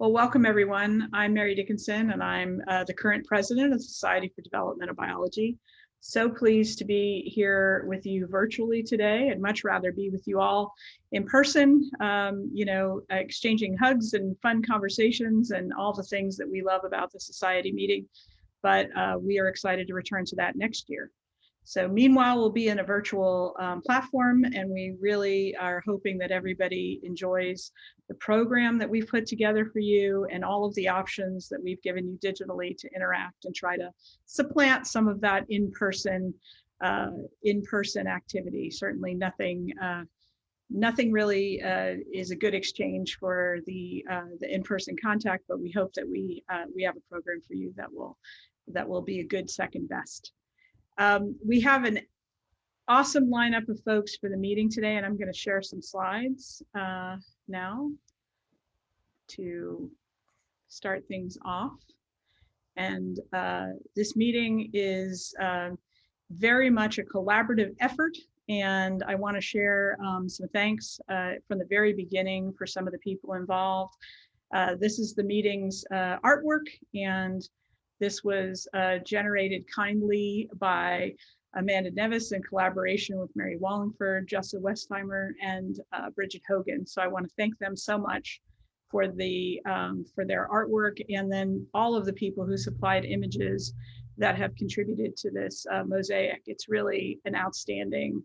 Well, welcome everyone. I'm Mary Dickinson and I'm the current president of the Society for Developmental Biology. So pleased to be here with you virtually today. I'd much rather be with you all in person, exchanging hugs and fun conversations and all the things that we love about the Society meeting. But we are excited to return to that next year. So meanwhile, we'll be in a virtual platform, and we really are hoping that everybody enjoys the program that we've put together for you and all of the options that we've given you digitally to interact and try to supplant some of that in-person activity. Certainly nothing really is a good exchange for the in-person contact, but we hope that we have a program for you that will be a good second best. We have an awesome lineup of folks for the meeting today, and I'm going to share some slides now to start things off. And this meeting is very much a collaborative effort, and I want to share some thanks from the very beginning for some of the people involved. This is the meeting's artwork, and this was generated kindly by Amanda Nevis in collaboration with Mary Wallingford, Jessa Westheimer, and Bridget Hogan. So I want to thank them so much for their artwork, and then all of the people who supplied images that have contributed to this mosaic. It's really an outstanding,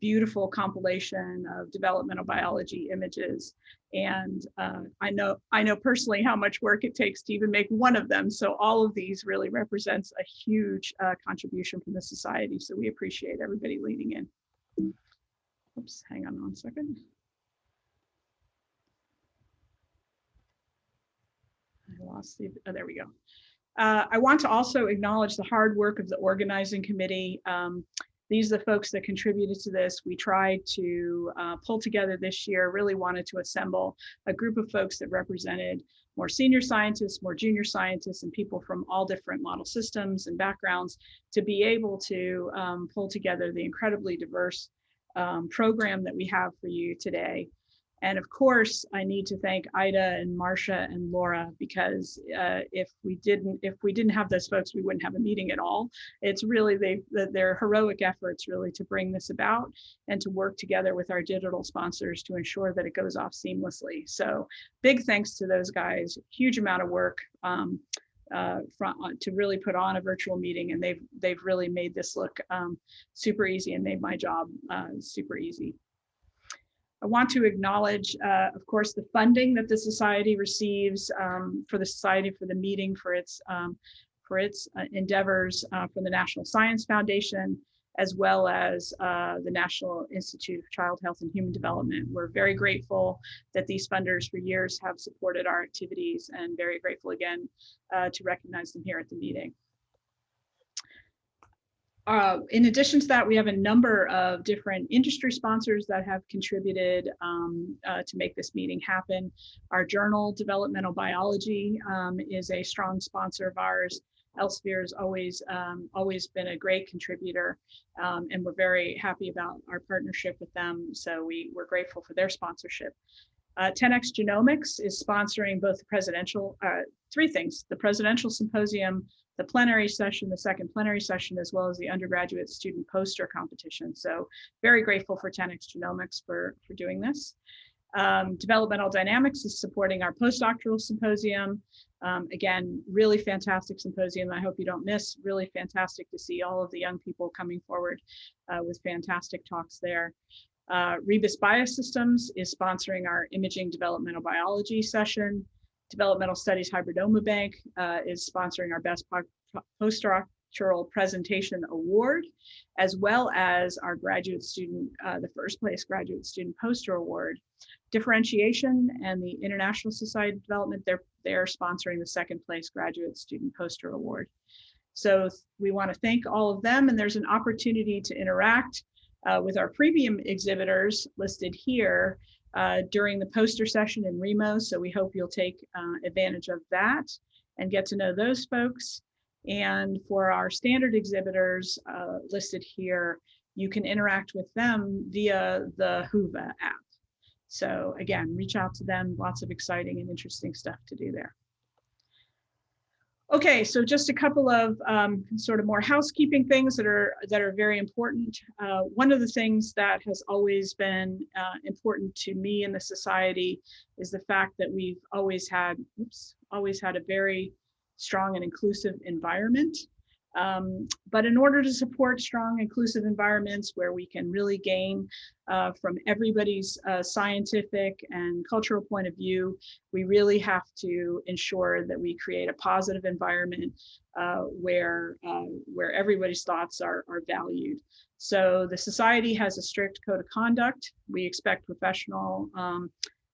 beautiful compilation of developmental biology images. And I know personally how much work it takes to even make one of them. So all of these really represents a huge contribution from the Society. So we appreciate everybody leaning in. Oops, hang on 1 second. I lost the, oh, there we go. I want to also acknowledge the hard work of the organizing committee. These are the folks that contributed to this. We tried to pull together this year, really wanted to assemble a group of folks that represented more senior scientists, more junior scientists, and people from all different model systems and backgrounds to be able to pull together the incredibly diverse program that we have for you today. And of course, I need to thank Ida and Marcia and Laura, because if we didn't have those folks, we wouldn't have a meeting at all. It's really their heroic efforts really to bring this about and to work together with our digital sponsors to ensure that it goes off seamlessly. So big thanks to those guys, huge amount of work to really put on a virtual meeting, and they've really made this look super easy and made my job super easy. I want to acknowledge, of course, the funding that the Society receives for the Society for the meeting, for its endeavors from the National Science Foundation, as well as the National Institute of Child Health and Human Development. We're very grateful that these funders for years have supported our activities, and very grateful again to recognize them here at the meeting. In addition to that, we have a number of different industry sponsors that have contributed to make this meeting happen. Our journal, Developmental Biology, is a strong sponsor of ours. Elsevier has always been a great contributor, and we're very happy about our partnership with them. So we're grateful for their sponsorship. 10x Genomics is sponsoring both the presidential, three things: the presidential symposium, the plenary session, the second plenary session, as well as the undergraduate student poster competition. So very grateful for 10x Genomics for doing this. Developmental Dynamics is supporting our postdoctoral symposium. Again, really fantastic symposium. I hope you don't miss. Really fantastic to see all of the young people coming forward with fantastic talks there. Rebus Biosystems is sponsoring our imaging developmental biology session. Developmental Studies Hybridoma Bank is sponsoring our Best Postdoctoral Presentation Award, as well as our graduate student, the first place graduate student poster award. Differentiation and the International Society of Development, they're sponsoring the second place graduate student poster award. So we want to thank all of them, and there's an opportunity to interact with our premium exhibitors listed here during the poster session in Remo. So we hope you'll take advantage of that and get to know those folks. And for our standard exhibitors listed here, you can interact with them via the Huda app. So again, reach out to them, lots of exciting and interesting stuff to do there. Okay, so just a couple of sort of more housekeeping things that are very important. One of the things that has always been important to me in the society is the fact that we've always had a very strong and inclusive environment. But in order to support strong, inclusive environments where we can really gain from everybody's scientific and cultural point of view, we really have to ensure that we create a positive environment where everybody's thoughts are valued. So the society has a strict code of conduct. We expect professional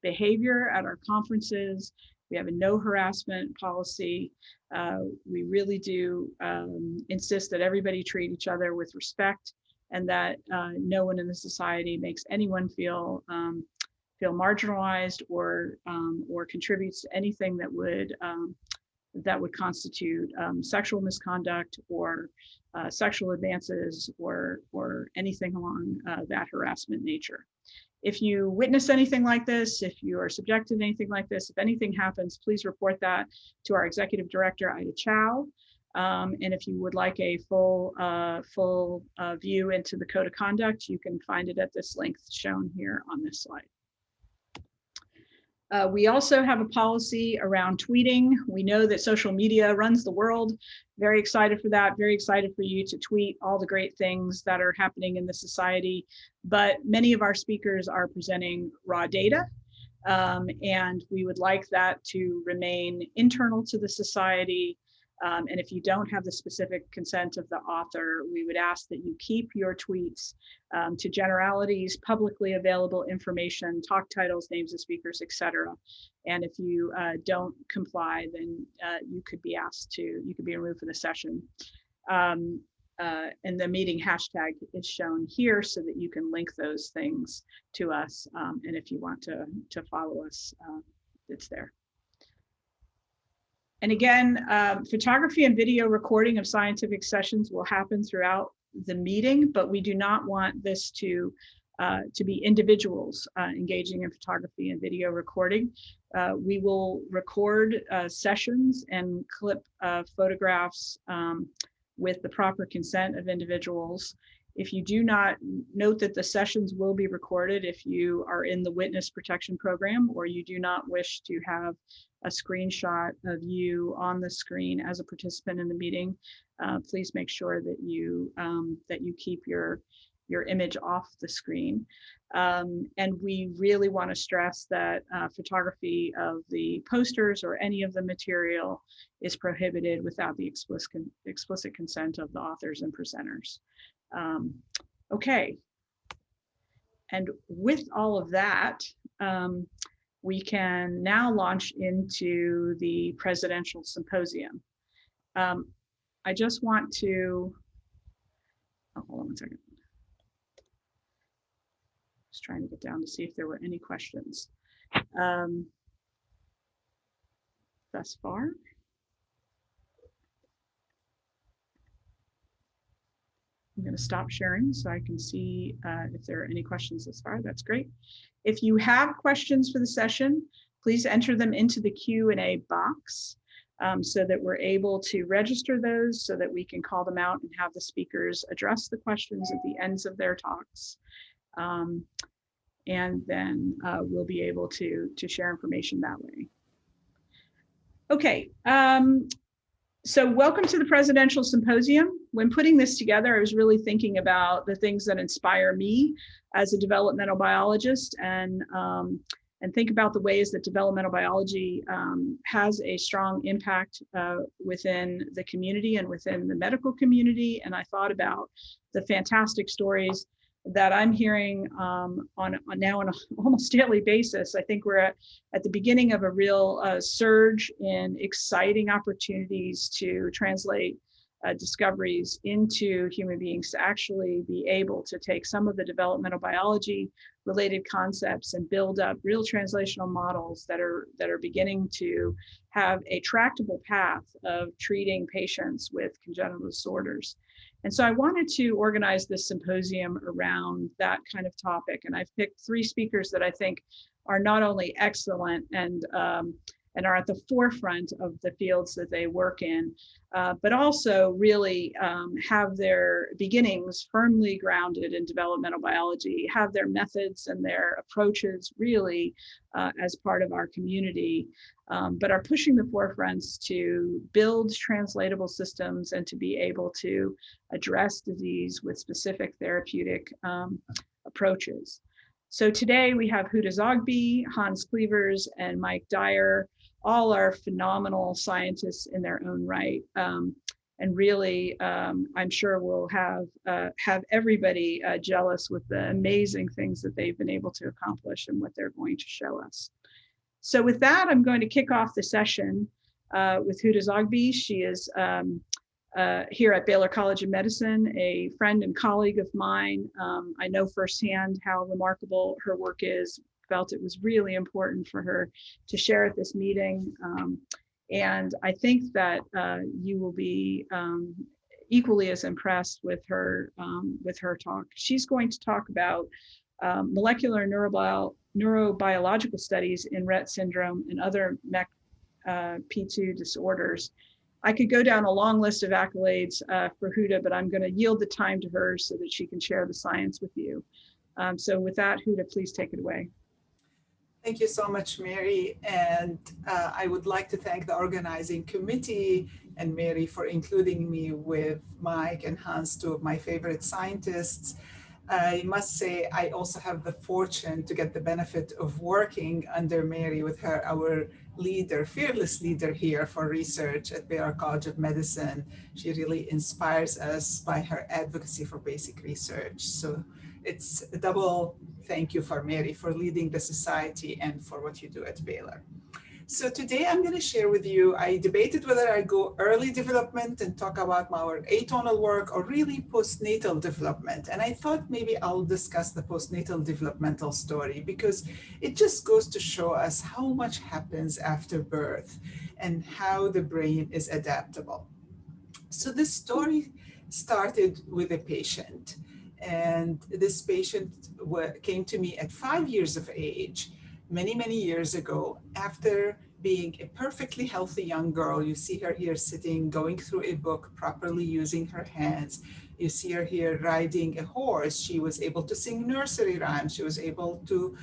behavior at our conferences. We have a no harassment policy. We really do insist that everybody treat each other with respect, and that no one in the society makes anyone feel marginalized or contributes to anything that would constitute sexual misconduct or sexual advances or anything along that harassment nature. If you witness anything like this, if you are subjected to anything like this, if anything happens, please report that to our executive director, Ida Chow. And if you would like a full view into the code of conduct, you can find it at this link shown here on this slide. We also have a policy around tweeting. We know that social media runs the world. Very excited for that. Very excited for you to tweet all the great things that are happening in the society. But many of our speakers are presenting raw data. And we would like that to remain internal to the society. And if you don't have the specific consent of the author, we would ask that you keep your tweets to generalities, publicly available information, talk titles, names of speakers, etc. And if you don't comply, then you could be removed from the session. And the meeting hashtag is shown here so that you can link those things to us. And if you want to follow us, it's there. And again, photography and video recording of scientific sessions will happen throughout the meeting, but we do not want this to be individuals engaging in photography and video recording. We will record sessions and clip photographs with the proper consent of individuals. If you do not note that the sessions will be recorded, if you are in the witness protection program or you do not wish to have a screenshot of you on the screen as a participant in the meeting, please make sure that you keep your image off the screen. And we really want to stress that photography of the posters or any of the material is prohibited without the explicit consent of the authors and presenters. Okay, and with all of that, we can now launch into the Presidential Symposium. I just want to, hold on one second. Just trying to get down to see if there were any questions thus far. I'm going to stop sharing so I can see if there are any questions thus far. That's great. If you have questions for the session, please enter them into the Q&A box so that we're able to register those so that we can call them out and have the speakers address the questions at the ends of their talks. And then we'll be able to share information that way. Okay. So welcome to the Presidential Symposium. When putting this together, I was really thinking about the things that inspire me as a developmental biologist and think about the ways that developmental biology has a strong impact within the community and within the medical community. And I thought about the fantastic stories that I'm hearing now on an almost daily basis. I think we're at the beginning of a real surge in exciting opportunities to translate discoveries into human beings to actually be able to take some of the developmental biology related concepts and build up real translational models that are beginning to have a tractable path of treating patients with congenital disorders. And so I wanted to organize this symposium around that kind of topic. And I've picked 3 speakers that I think are not only excellent and are at the forefront of the fields that they work in, but also really have their beginnings firmly grounded in developmental biology, have their methods and their approaches really as part of our community, but are pushing the forefronts to build translatable systems and to be able to address disease with specific therapeutic approaches. So today we have Huda Zoghbi, Hans Cleavers, and Mike Dyer. All are phenomenal scientists in their own right. And really, I'm sure we'll have everybody jealous with the amazing things that they've been able to accomplish and what they're going to show us. So with that, I'm going to kick off the session with Huda Zoghbi. She is here at Baylor College of Medicine, a friend and colleague of mine. I know firsthand how remarkable her work is, felt it was really important for her to share at this meeting. And I think that you will be equally as impressed with her talk. She's going to talk about molecular neurobiological studies in Rett syndrome and other MECP2 disorders. I could go down a long list of accolades for Huda, but I'm going to yield the time to her so that she can share the science with you. So with that, Huda, please take it away. Thank you so much, Mary. And I would like to thank the organizing committee and Mary for including me with Mike and Hans, 2 of my favorite scientists. I must say, I also have the fortune to get the benefit of working under Mary with her, our leader, fearless leader here for research at Baylor College of Medicine. She really inspires us by her advocacy for basic research. So it's a double thank you for Mary for leading the society and for what you do at Baylor. So today I'm going to share with you, I debated whether I go early development and talk about our atonal work or really postnatal development. And I thought maybe I'll discuss the postnatal developmental story because it just goes to show us how much happens after birth and how the brain is adaptable. So this story started with a patient. And this patient came to me at 5 years of age, many, many years ago, after being a perfectly healthy young girl. You see her here sitting, going through a book, properly using her hands. You see her here riding a horse. She was able to sing nursery rhymes. She was able to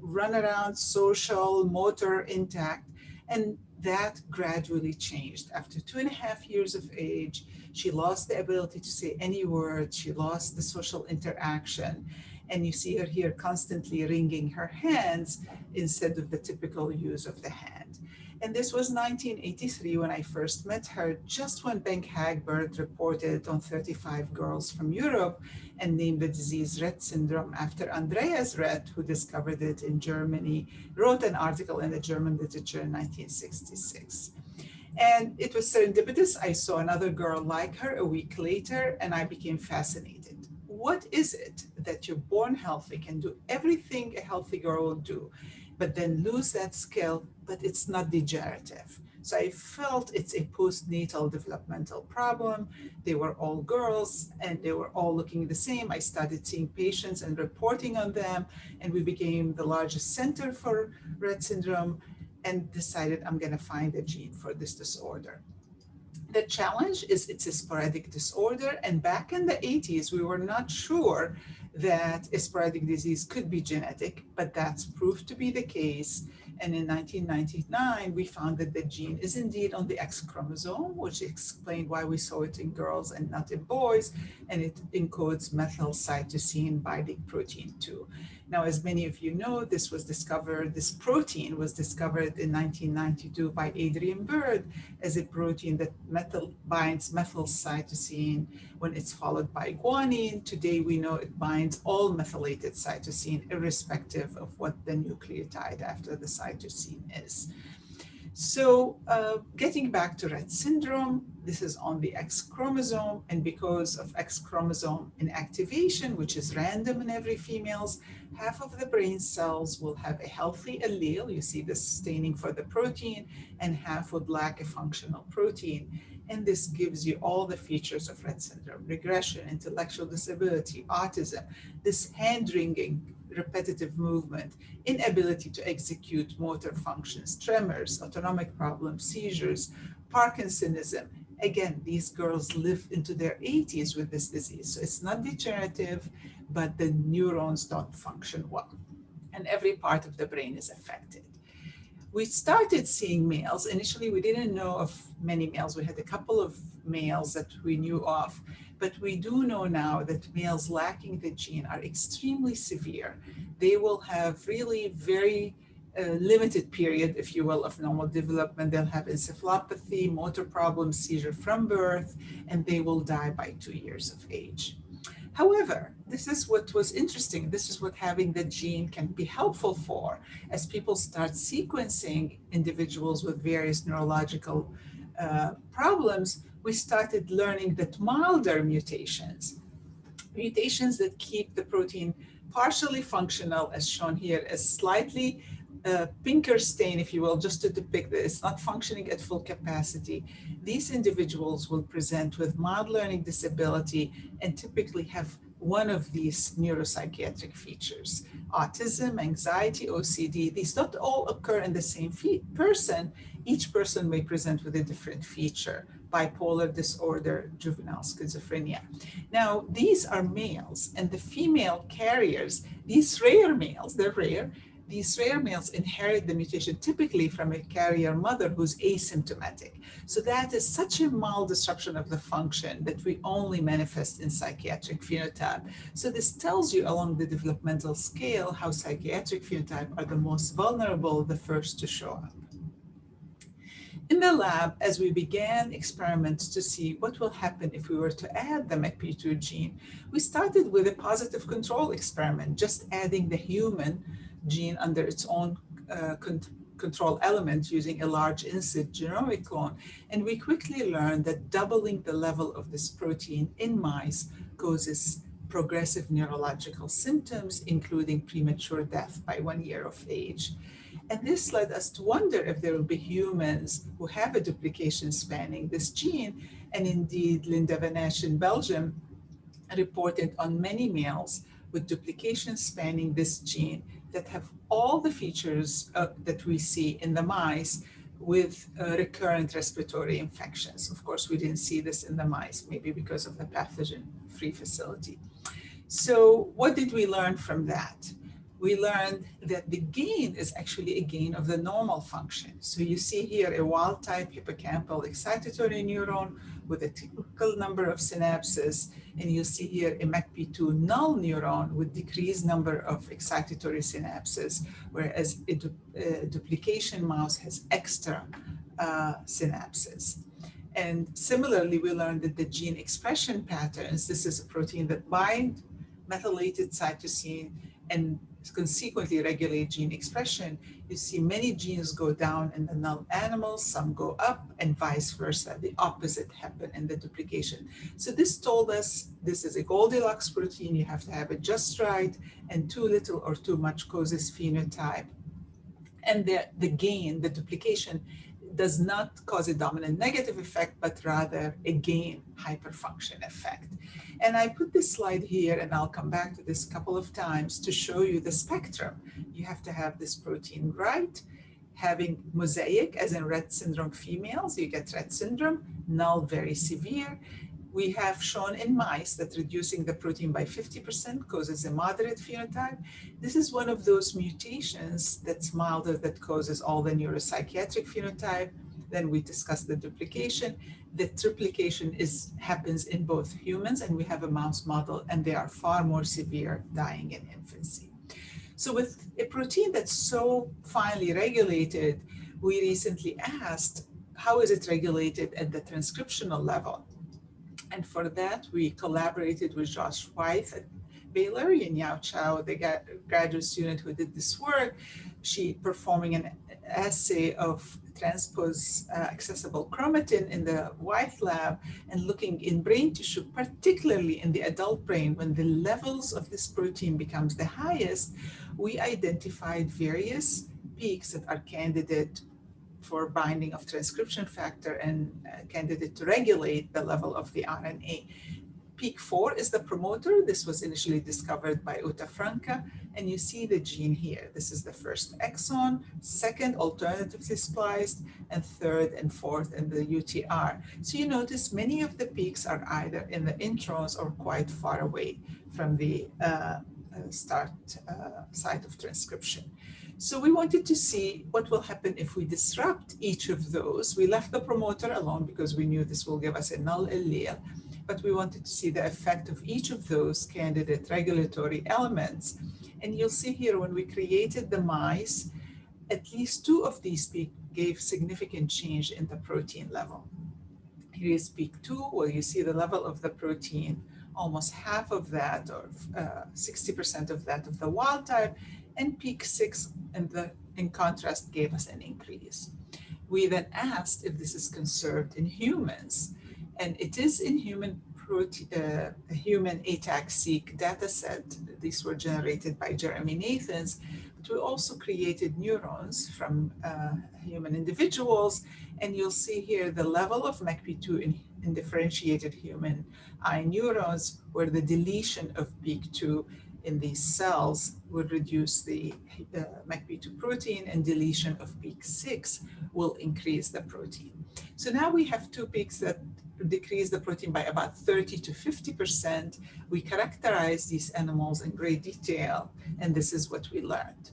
run around, social, motor intact. And that gradually changed. After 2.5 years of age, she lost the ability to say any word. She lost the social interaction. And you see her here constantly wringing her hands instead of the typical use of the hand. And this was 1983 when I first met her, just when Bengt Hagbert reported on 35 girls from Europe and named the disease Rett syndrome after Andreas Rett, who discovered it in Germany, wrote an article in the German literature in 1966. And it was serendipitous. I saw another girl like her a week later, and I became fascinated. What is it that you're born healthy, can do everything a healthy girl will do, but then lose that skill, but it's not degenerative? So I felt it's a postnatal developmental problem. They were all girls and they were all looking the same. I started seeing patients and reporting on them, and we became the largest center for Rett syndrome and decided I'm going to find a gene for this disorder. The challenge is it's a sporadic disorder, and back in the 80s, we were not sure that a sporadic disease could be genetic, but that's proved to be the case. And in 1999, we found that the gene is indeed on the X chromosome, which explained why we saw it in girls and not in boys, and it encodes methylcytosine binding protein 2. Now, as many of you know, this protein was discovered in 1992 by Adrian Bird as a protein that binds methylcytosine when it's followed by guanine. Today, we know it binds all methylated cytosine, irrespective of what the nucleotide after the cytosine is. So getting back to Rett syndrome, this is on the X chromosome, and because of X chromosome inactivation, which is random in every females, half of the brain cells will have a healthy allele, you see this staining for the protein, and half would lack a functional protein. And this gives you all the features of Rett syndrome: regression, intellectual disability, autism, this hand-wringing repetitive movement, inability to execute motor functions, tremors, autonomic problems, seizures, Parkinsonism. Again, these girls live into their 80s with this disease. So it's not degenerative, but the neurons don't function well, and every part of the brain is affected. We started seeing males. Initially, we didn't know of many males. We had a couple of males that we knew of, but we do know now that males lacking the gene are extremely severe. They will have really very limited period, if you will, of normal development. They'll have encephalopathy, motor problems, seizure from birth, and they will die by 2 years of age. However, this is what was interesting. This is what having the gene can be helpful for. As people start sequencing individuals with various neurological problems, we started learning that milder mutations that keep the protein partially functional, as shown here, as slightly pinker stain, if you will, just to depict that it's not functioning at full capacity. These individuals will present with mild learning disability and typically have one of these neuropsychiatric features: autism, anxiety, OCD. These don't all occur in the same person. Each person may present with a different feature: bipolar disorder, juvenile schizophrenia. Now, these are males, and the female carriers, these rare males, they're rare, these rare males inherit the mutation typically from a carrier mother who's asymptomatic. So that is such a mild disruption of the function that we only manifest in psychiatric phenotype. So this tells you along the developmental scale how psychiatric phenotype are the most vulnerable, the first to show up. In the lab, as we began experiments to see what will happen if we were to add the MECP2 gene, we started with a positive control experiment, just adding the human gene under its own control element using a large INSID genomic clone. And we quickly learned that doubling the level of this protein in mice causes progressive neurological symptoms, including premature death by 1 year of age. And this led us to wonder if there will be humans who have a duplication spanning this gene. And indeed, Linda Van Asch in Belgium reported on many males with duplication spanning this gene that have all the features that we see in the mice with recurrent respiratory infections. Of course, we didn't see this in the mice, maybe because of the pathogen-free facility. So what did we learn from that? We learned that the gain is actually a gain of the normal function. So you see here a wild-type hippocampal excitatory neuron with a typical number of synapses, and you see here a MECP2 null neuron with decreased number of excitatory synapses, whereas a duplication mouse has extra synapses. And similarly, we learned that the gene expression patterns, this is a protein that binds methylated cytosine and consequently regulate gene expression. You see many genes go down in the null animals, some go up, and vice versa. The opposite happened in the duplication. So this told us this is a Goldilocks protein. You have to have it just right, and too little or too much causes phenotype. And the gain, the duplication, does not cause a dominant negative effect, but rather a gain hyperfunction effect. And I put this slide here, and I'll come back to this a couple of times to show you the spectrum. You have to have this protein right, having mosaic, as in Rett syndrome females, you get Rett syndrome, null, very severe. We have shown in mice that reducing the protein by 50% causes a moderate phenotype. This is one of those mutations that's milder that causes all the neuropsychiatric phenotype. Then we discussed the duplication. The triplication happens in both humans, and we have a mouse model, and they are far more severe, dying in infancy. So with a protein that's so finely regulated, we recently asked, how is it regulated at the transcriptional level? And for that, we collaborated with Josh White at Baylor, and Yao Chao, the graduate student who did this work. She performing an assay of transpose accessible chromatin in the White lab and looking in brain tissue, particularly in the adult brain, when the levels of this protein becomes the highest, we identified various peaks that are candidate for binding of transcription factor and candidate to regulate the level of the RNA. Peak 4 is the promoter. This was initially discovered by Uta Franca, and you see the gene here. This is the first exon, second alternatively spliced, and third and fourth in the UTR. So you notice many of the peaks are either in the introns or quite far away from the start site of transcription. So we wanted to see what will happen if we disrupt each of those. We left the promoter alone because we knew this will give us a null allele, but we wanted to see the effect of each of those candidate regulatory elements. And you'll see here when we created the mice, at least 2 of these peaks gave significant change in the protein level. Here is peak 2, where you see the level of the protein, almost half of that, or 60% of that of the wild type, and peak 6 in contrast gave us an increase. We then asked if this is conserved in humans, and it is in human human ATAC-seq data set. These were generated by Jeremy Nathans, but we also created neurons from human individuals, and you'll see here the level of MACP2 in differentiated human eye neurons, where the deletion of peak 2 in these cells would reduce the MACP2 protein, and deletion of peak 6 will increase the protein. So now we have 2 peaks that decrease the protein by about 30 to 50%. We characterize these animals in great detail, and this is what we learned.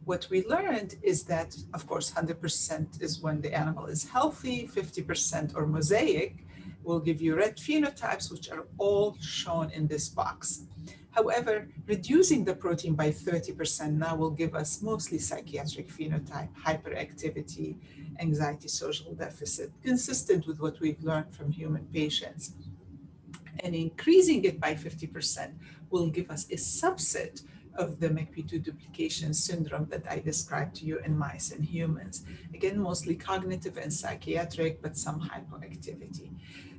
What we learned is that, of course, 100% is when the animal is healthy, 50% or mosaic will give you red phenotypes, which are all shown in this box. However, reducing the protein by 30% now will give us mostly psychiatric phenotype, hyperactivity, anxiety, social deficit, consistent with what we've learned from human patients. And increasing it by 50% will give us a subset of the MACP2 duplication syndrome that I described to you in mice and humans. Again, mostly cognitive and psychiatric, but some hypoactivity.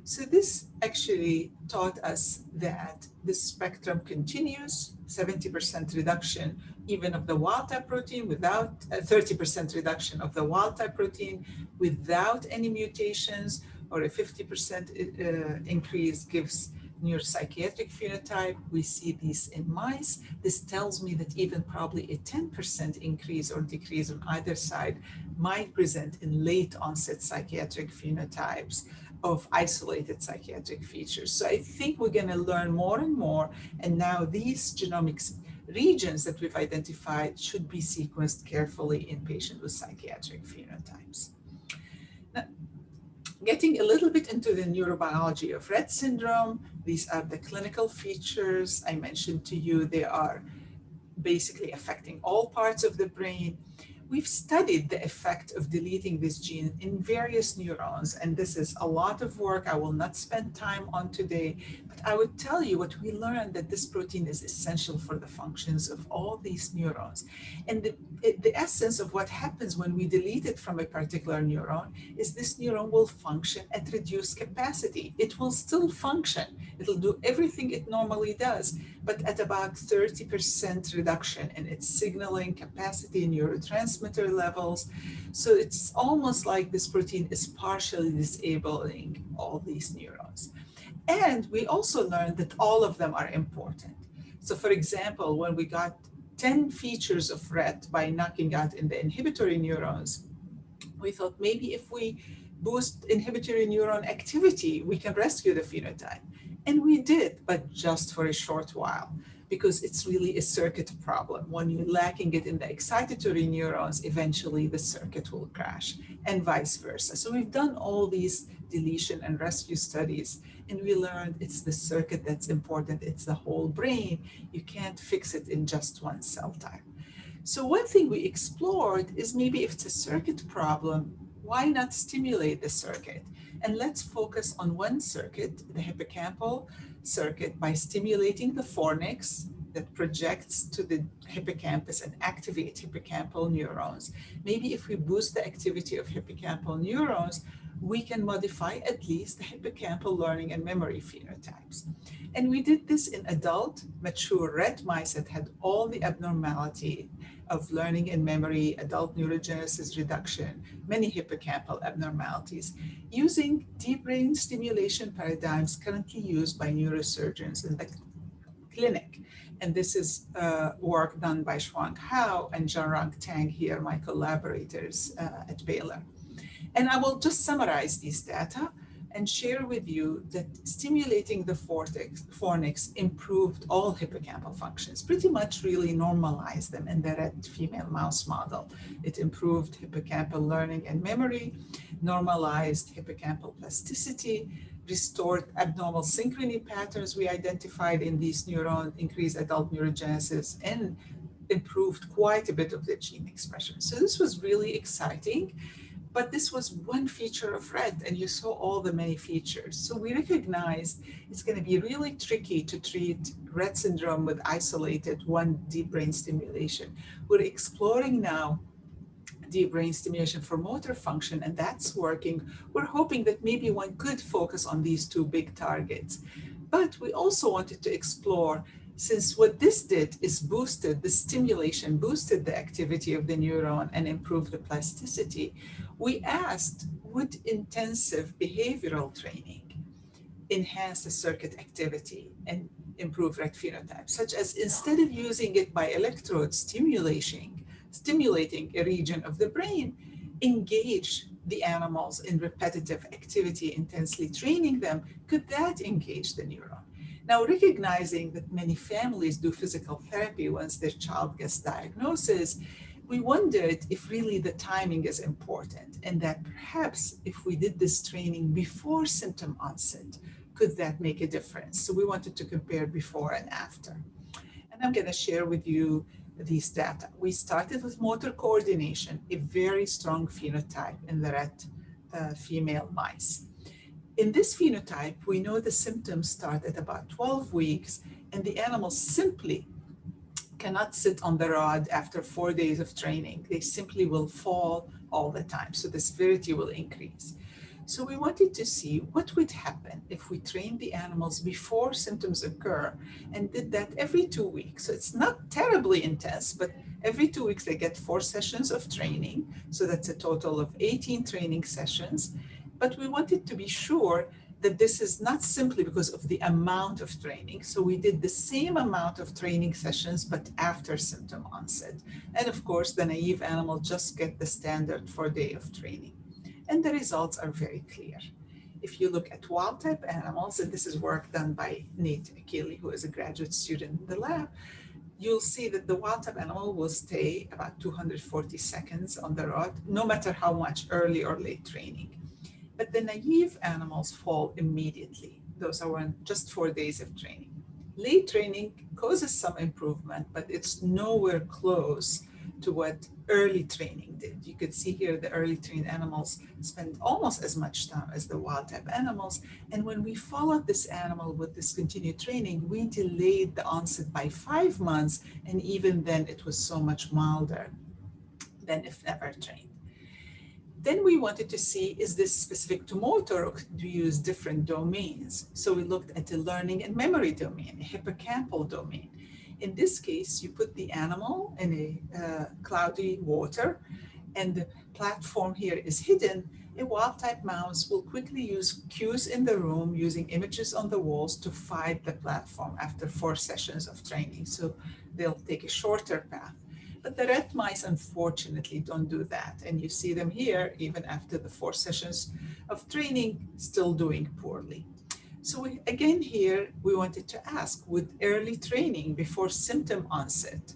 So this actually taught us that this spectrum continues, 70% reduction even of the wild type protein without 30% reduction of the wild type protein without any mutations, or a 50% increase gives neuropsychiatric phenotype. We see these in mice. This tells me that even probably a 10% increase or decrease on either side might present in late onset psychiatric phenotypes of isolated psychiatric features. So I think we're going to learn more and more, and now these genomics regions that we've identified should be sequenced carefully in patients with psychiatric phenotypes. Now, getting a little bit into the neurobiology of Rett syndrome, these are the clinical features I mentioned to you. They are basically affecting all parts of the brain. We've studied the effect of deleting this gene in various neurons, and this is a lot of work I will not spend time on today, but I would tell you what we learned, that this protein is essential for the functions of all these neurons. And the essence of what happens when we delete it from a particular neuron is this neuron will function at reduced capacity. It will still function. It'll do everything it normally does, but at about 30% reduction in its signaling capacity, neurotransmitter levels. So it's almost like this protein is partially disabling all these neurons. And we also learned that all of them are important. So for example, when we got 10 features of Rett by knocking out in the inhibitory neurons, we thought maybe if we boost inhibitory neuron activity, we can rescue the phenotype. And we did, but just for a short while, because it's really a circuit problem. When you're lacking it in the excitatory neurons, eventually the circuit will crash, and vice versa. So we've done all these deletion and rescue studies, and we learned it's the circuit that's important. It's the whole brain. You can't fix it in just one cell type. So one thing we explored is maybe if it's a circuit problem, why not stimulate the circuit? And let's focus on one circuit, the hippocampal circuit, by stimulating the fornix that projects to the hippocampus and activate hippocampal neurons. Maybe if we boost the activity of hippocampal neurons, we can modify at least the hippocampal learning and memory phenotypes. And we did this in adult, mature rat mice that had all the abnormality of learning and memory, adult neurogenesis reduction, many hippocampal abnormalities, using deep brain stimulation paradigms currently used by neurosurgeons in the clinic. And this is work done by Shuang Hao and Zhangrang Tang here, my collaborators at Baylor. And I will just summarize these data and share with you that stimulating the fornix improved all hippocampal functions, pretty much really normalized them in the rat female mouse model. It improved hippocampal learning and memory, normalized hippocampal plasticity, restored abnormal synchrony patterns we identified in these neurons, increased adult neurogenesis, and improved quite a bit of the gene expression. So this was really exciting. But this was one feature of Rett, and you saw all the many features. So we recognized it's going to be really tricky to treat Rett syndrome with isolated one deep brain stimulation. We're exploring now deep brain stimulation for motor function, and that's working. We're hoping that maybe one could focus on these two big targets. But we also wanted to explore, since what this did is boosted the stimulation, boosted the activity of the neuron and improved the plasticity, we asked, would intensive behavioral training enhance the circuit activity and improve Rett phenotype, such as instead of using it by electrode stimulating a region of the brain, engage the animals in repetitive activity, intensely training them, could that engage the neuron? Now, recognizing that many families do physical therapy once their child gets diagnosis, we wondered if really the timing is important, and that perhaps if we did this training before symptom onset, could that make a difference? So we wanted to compare before and after. And I'm going to share with you these data. We started with motor coordination, a very strong phenotype in the Rett female mice. In this phenotype, we know the symptoms start at about 12 weeks, and the animals simply cannot sit on the rod after 4 days of training. They simply will fall all the time. So the severity will increase. So we wanted to see what would happen if we trained the animals before symptoms occur and did that every 2 weeks. So it's not terribly intense, but every 2 weeks they get 4 sessions of training. So that's a total of 18 training sessions. But we wanted to be sure that this is not simply because of the amount of training. So we did the same amount of training sessions, but after symptom onset. And of course, the naive animal just get the standard 4-day of training. And the results are very clear. If you look at wild type animals, and this is work done by Nate Keeley, who is a graduate student in the lab, you'll see that the wild type animal will stay about 240 seconds on the rod, no matter how much early or late training. But the naive animals fall immediately. Those are just 4 days of training. Late training causes some improvement, but it's nowhere close to what early training did. You could see here the early trained animals spend almost as much time as the wild type animals. And when we followed this animal with discontinued training, we delayed the onset by 5 months. And even then it was so much milder than if never trained. Then we wanted to see, is this specific to motor or could we use different domains? So we looked at the learning and memory domain, a hippocampal domain. In this case, you put the animal in a cloudy water and the platform here is hidden. A wild type mouse will quickly use cues in the room using images on the walls to find the platform after 4 sessions of training. So they'll take a shorter path. But the Rett mice, unfortunately, don't do that. And you see them here, even after the 4 sessions of training, still doing poorly. So again here, we wanted to ask, would early training before symptom onset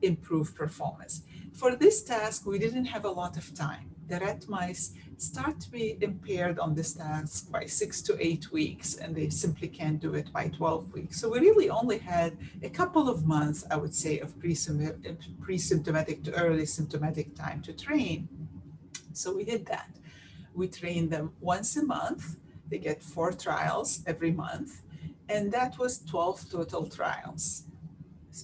improve performance? For this task, we didn't have a lot of time. The Rett mice start to be impaired on this task by 6 to 8 weeks, and they simply can't do it by 12 weeks. So we really only had a couple of months, I would say, of pre-symptomatic to early symptomatic time to train. So we did that. We trained them once a month. They get 4 trials every month. And that was 12 total trials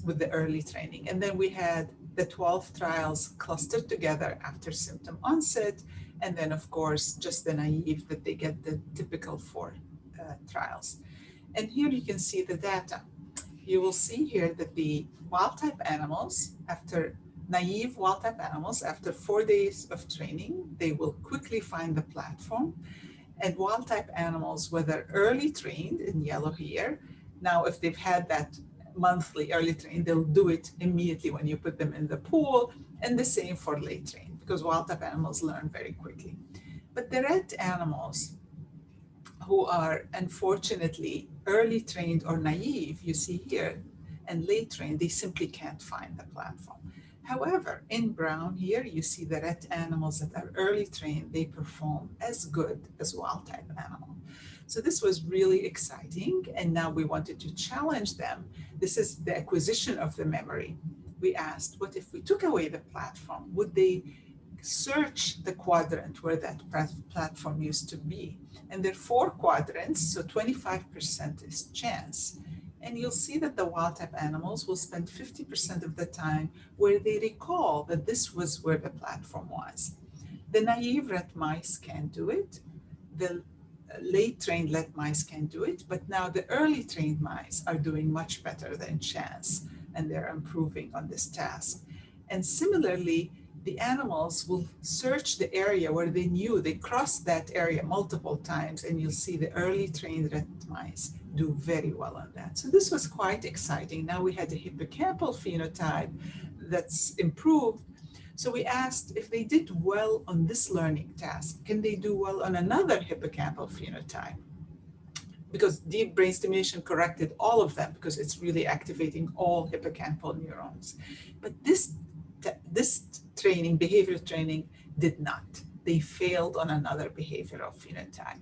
with the early training. And then we had the 12 trials clustered together after symptom onset. And then, of course, just the naive that they get the typical 4 trials. And here you can see the data. You will see here that the wild-type animals, naive wild-type animals, after 4 days of training, they will quickly find the platform. And wild-type animals, whether early trained in yellow here, now if they've had that monthly early train, they'll do it immediately when you put them in the pool, and the same for late train, because wild-type animals learn very quickly. But the red animals, who are unfortunately early trained or naive, you see here, and late trained, they simply can't find the platform. However, in brown here, you see the red animals that are early trained, they perform as good as wild-type animal. So this was really exciting, and now we wanted to challenge them. This is the acquisition of the memory. We asked, what if we took away the platform? Would they search the quadrant where that platform used to be? And there are 4 quadrants, so 25% is chance. And you'll see that the wild-type animals will spend 50% of the time where they recall that this was where the platform was. The naive rat mice can do it. The late trained rat mice can do it, but now the early trained mice are doing much better than chance, and they're improving on this task. And similarly, the animals will search the area where they knew, they crossed that area multiple times, and you'll see the early trained rat mice do very well on that. So this was quite exciting. Now we had a hippocampal phenotype that's improved. So we asked if they did well on this learning task, can they do well on another hippocampal phenotype? Because deep brain stimulation corrected all of them, because it's really activating all hippocampal neurons. But this training, behavior training, did not. They failed on another behavioral phenotype.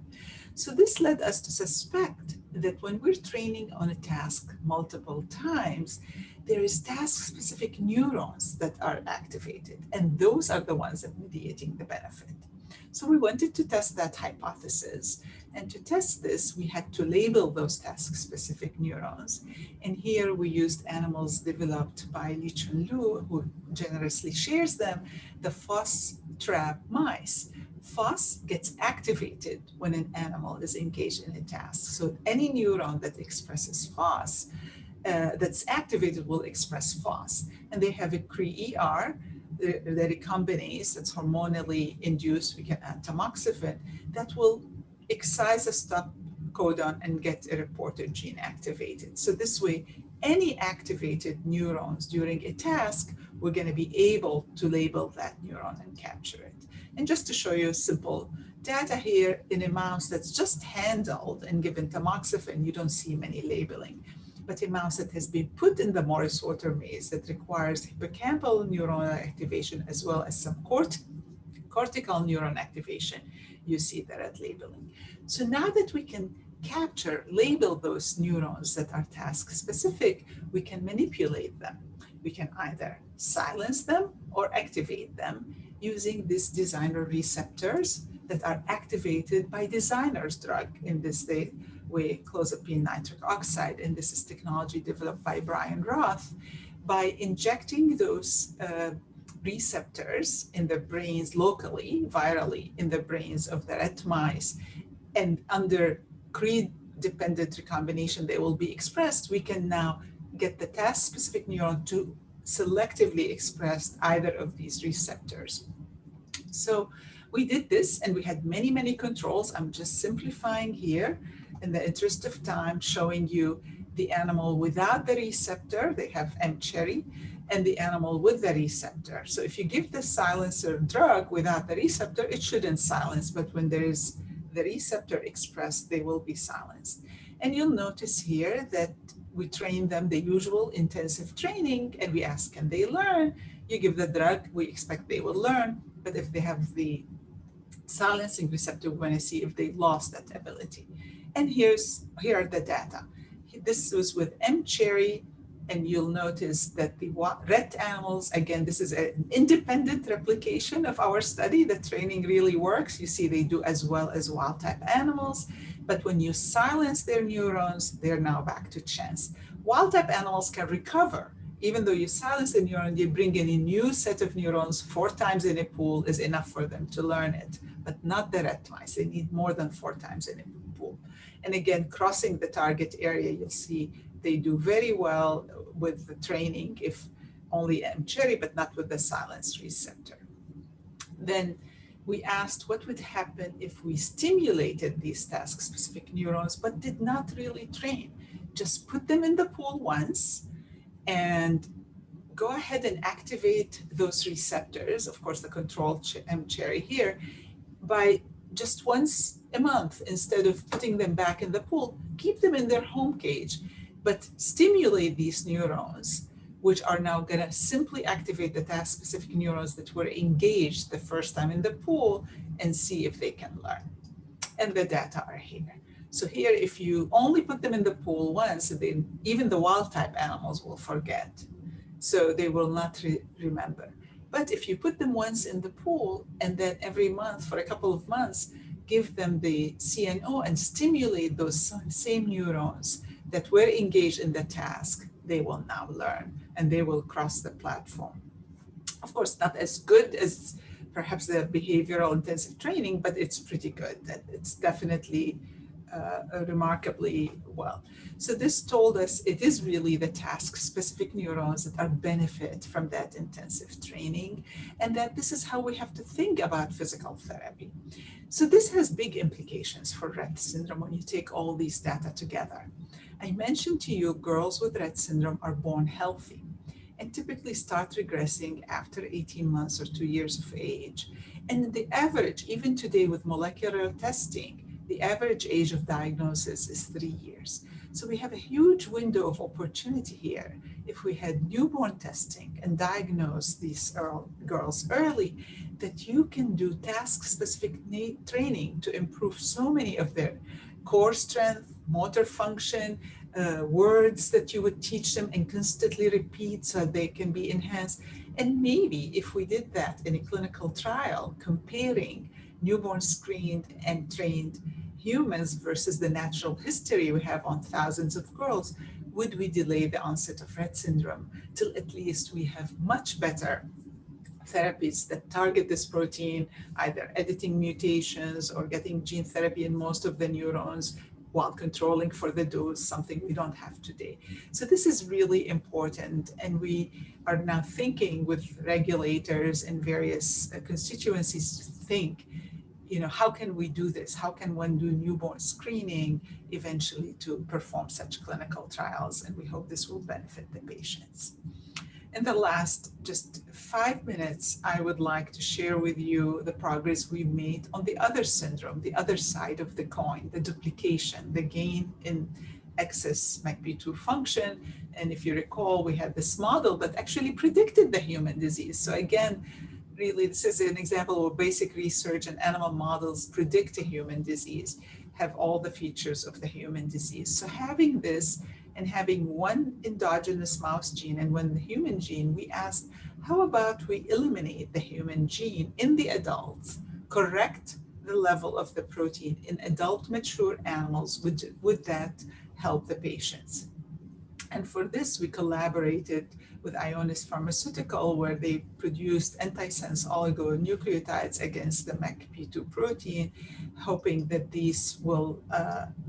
So this led us to suspect that when we're training on a task multiple times, there is task-specific neurons that are activated, and those are the ones that mediating the benefit. So we wanted to test that hypothesis, and to test this, we had to label those task-specific neurons. And here we used animals developed by Li Chun Lu, who generously shares them, the FOSS trap mice. FOSS gets activated when an animal is engaged in a task. So any neuron that expresses FOSS, that's activated, will express FOSS. And they have a CRE-ER, the recombinase that's hormonally induced, we can add tamoxifen, that will excise a stop codon and get a reporter gene activated. So this way, any activated neurons during a task, we're going to be able to label that neuron and capture it. And just to show you simple data here, in a mouse that's just handled and given tamoxifen, you don't see many labeling. But a mouse that has been put in the Morris-Water maze that requires hippocampal neuronal activation as well as some cortical neuron activation, you see that at labeling. So now that we can label those neurons that are task specific, we can manipulate them. We can either silence them or activate them using these designer receptors that are activated by designer's drug. In this way, clozapine nitric oxide, and this is technology developed by Brian Roth. By injecting those receptors in the brains locally, virally, in the brains of the rat mice, and under CRE-dependent recombination they will be expressed, we can now get the task-specific neuron to selectively express either of these receptors. So we did this, and we had many, many controls. I'm just simplifying here in the interest of time, showing you the animal without the receptor, they have M-cherry, and the animal with the receptor. So if you give the silencer drug without the receptor, it shouldn't silence, but when there is the receptor expressed, they will be silenced. And you'll notice here that we train them the usual intensive training, and we ask, can they learn? You give the drug, we expect they will learn, but if they have the silencing receptor, we're going to see if they lost that ability. And here are the data. This was with M-cherry, and you'll notice that the rat animals, again, this is an independent replication of our study. The training really works. You see they do as well as wild-type animals, but when you silence their neurons, they're now back to chance. Wild-type animals can recover. Even though you silence the neuron, you bring in a new set of neurons 4 times in a pool is enough for them to learn it, but not the rat mice. They need more than 4 times in a pool. pool. And again, crossing the target area, you'll see they do very well with the training if only cherry, but not with the silence receptor. Then we asked what would happen if we stimulated these task-specific neurons, but did not really train. Just put them in the pool once and go ahead and activate those receptors, of course, the control cherry here, by just once a month instead of putting them back in the pool. Keep them in their home cage, but stimulate these neurons, which are now going to simply activate the task-specific neurons that were engaged the first time in the pool and see if they can learn. And the data are here. So here, if you only put them in the pool once, then even the wild-type animals will forget. So they will not remember. But if you put them once in the pool and then every month for a couple of months, give them the CNO and stimulate those same neurons that were engaged in the task, they will now learn and they will cross the platform. Of course, not as good as perhaps the behavioral intensive training, but it's pretty good. It's definitely remarkably well. So this told us it is really the task-specific neurons that are benefit from that intensive training, and that this is how we have to think about physical therapy. So this has big implications for Rett syndrome when you take all these data together. I mentioned to you girls with Rett syndrome are born healthy and typically start regressing after 18 months or 2 years of age. And the average, even today with molecular testing, the average age of diagnosis is 3 years. So we have a huge window of opportunity here. If we had newborn testing and diagnose these girls early, that you can do task-specific training to improve so many of their core strength, motor function, words that you would teach them and constantly repeat so they can be enhanced. And maybe if we did that in a clinical trial, comparing newborn screened and trained humans versus the natural history we have on thousands of girls, would we delay the onset of Rett syndrome till at least we have much better therapies that target this protein, either editing mutations or getting gene therapy in most of the neurons while controlling for the dose, something we don't have today. So this is really important, and we are now thinking with regulators and various constituencies to think, how can we do this? How can one do newborn screening eventually to perform such clinical trials? And we hope this will benefit the patients. In the last just 5 minutes, I would like to share with you the progress we've made on the other syndrome, the other side of the coin, the duplication, the gain in excess MACP2 function. And if you recall, we had this model that actually predicted the human disease. So again, really, this is an example of basic research, and animal models predict a human disease, have all the features of the human disease. So having this and having one endogenous mouse gene and one human gene, we asked, how about we eliminate the human gene in the adults, correct the level of the protein in adult mature animals? Would that help the patients? And for this, we collaborated with Ionis Pharmaceutical, where they produced antisense oligonucleotides against the MACP2 protein, hoping that these will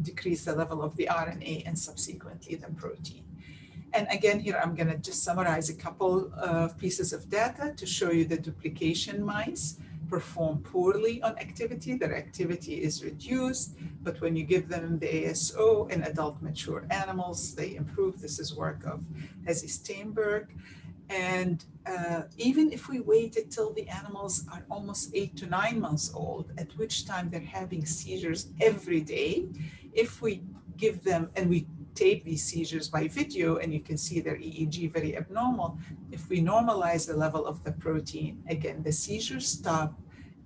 decrease the level of the RNA and subsequently the protein. And again, here I'm going to just summarize a couple of pieces of data to show you the duplication mice perform poorly on activity. Their activity is reduced, but when you give them the ASO in adult mature animals, they improve. This is work of Hezi Steinberg. And even if we waited till the animals are almost 8 to 9 months old, at which time they're having seizures every day, if we give them, and we tape these seizures by video, and you can see their EEG very abnormal. If we normalize the level of the protein, again, the seizures stop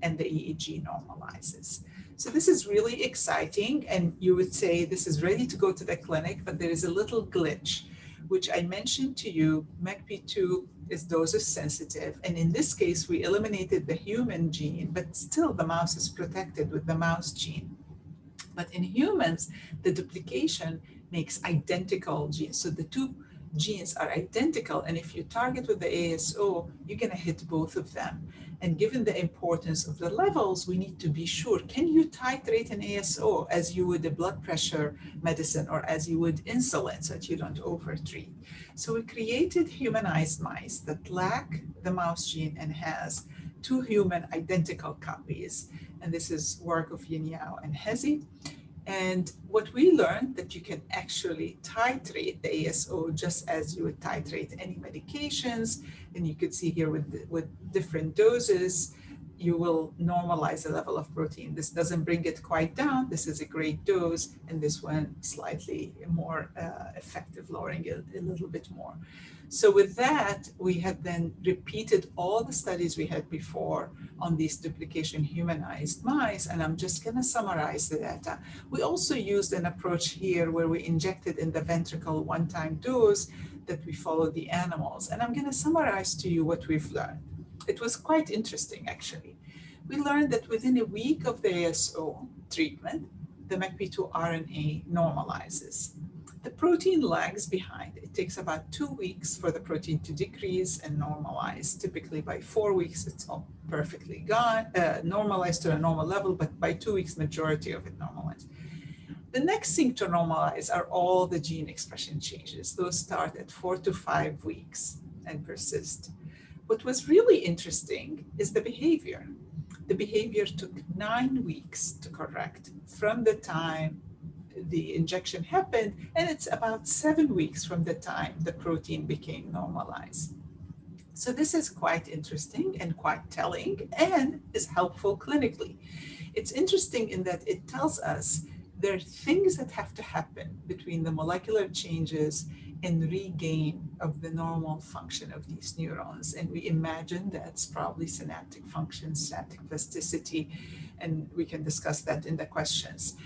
and the EEG normalizes. So this is really exciting, and you would say this is ready to go to the clinic, but there is a little glitch, which I mentioned to you. MACP2 is dosage sensitive, and in this case, we eliminated the human gene, but still the mouse is protected with the mouse gene. But in humans, the duplication makes identical genes. So the two genes are identical, and if you target with the ASO, you're going to hit both of them. And given the importance of the levels, we need to be sure, can you titrate an ASO as you would a blood pressure medicine or as you would insulin so that you don't overtreat? So we created humanized mice that lack the mouse gene and has two human identical copies. And this is work of Yin Yao and Hezi. And what we learned that you can actually titrate the ASO just as you would titrate any medications. And you could see here with different doses, you will normalize the level of protein. This doesn't bring it quite down. This is a great dose. And this one slightly more effective, lowering it a little bit more. So with that, we had then repeated all the studies we had before on these duplication humanized mice, and I'm just going to summarize the data. We also used an approach here where we injected in the ventricle one-time dose that we followed the animals, and I'm going to summarize to you what we've learned. It was quite interesting, actually. We learned that within a week of the ASO treatment, the MACP2 RNA normalizes. The protein lags behind. It takes about 2 weeks for the protein to decrease and normalize. Typically by 4 weeks, it's all perfectly gone, normalized to a normal level, but by 2 weeks, majority of it normalized. The next thing to normalize are all the gene expression changes. Those start at 4 to 5 weeks and persist. What was really interesting is the behavior. The behavior took 9 weeks to correct from the time the injection happened, and it's about 7 weeks from the time the protein became normalized. So this is quite interesting and quite telling and is helpful clinically. It's interesting in that it tells us there are things that have to happen between the molecular changes and regain of the normal function of these neurons. And we imagine that's probably synaptic function, synaptic plasticity, and we can discuss that in the questions.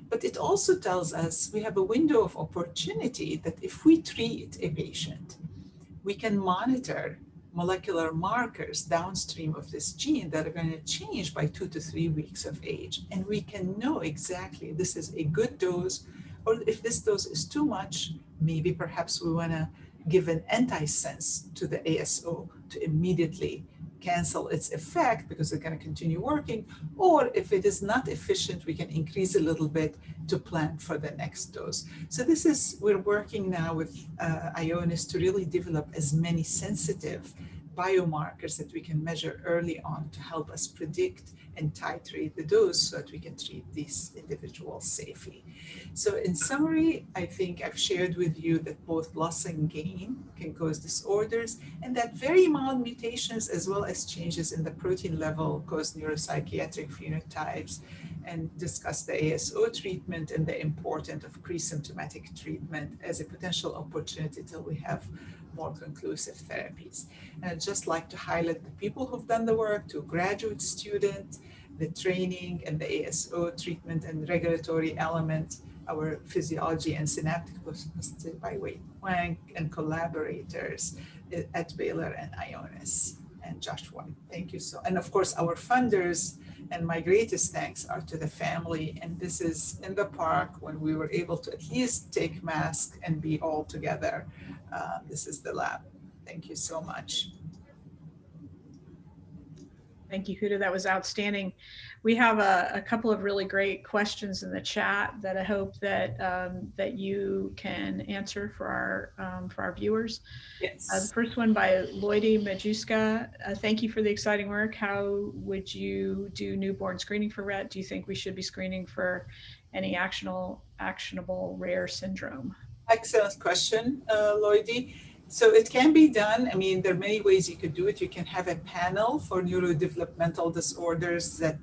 But it also tells us we have a window of opportunity that if we treat a patient, we can monitor molecular markers downstream of this gene that are going to change by 2 to 3 weeks of age. And we can know exactly this is a good dose, or if this dose is too much, maybe perhaps we want to give an antisense to the ASO to immediately cancel its effect because it's going to continue working, or if it is not efficient, we can increase a little bit to plan for the next dose. So this is, we're working now with Ionis to really develop as many sensitive biomarkers that we can measure early on to help us predict and titrate the dose so that we can treat these individuals safely. So in summary, I think I've shared with you that both loss and gain can cause disorders, and that very mild mutations as well as changes in the protein level cause neuropsychiatric phenotypes, and discuss the ASO treatment and the importance of pre-symptomatic treatment as a potential opportunity till we have more conclusive therapies. And I'd just like to highlight the people who've done the work, to graduate students, the training and the ASO treatment and regulatory elements, our physiology and synaptic plasticity by Wade Wang, and collaborators at Baylor and Ionis, and Josh White. Thank you so, and of course our funders, and my greatest thanks are to the family. And this is in the park when we were able to at least take masks and be all together. This is the lab. Thank you so much. Thank you, Huda. That was outstanding. We have a couple of really great questions in the chat that I hope that that you can answer for our viewers. Yes. The first one by Lloydie Majuska. Thank you for the exciting work. How would you do newborn screening for Rett? Do you think we should be screening for any actionable rare syndrome? Excellent question, Lloydie. So it can be done. I mean, there are many ways you could do it. You can have a panel for neurodevelopmental disorders that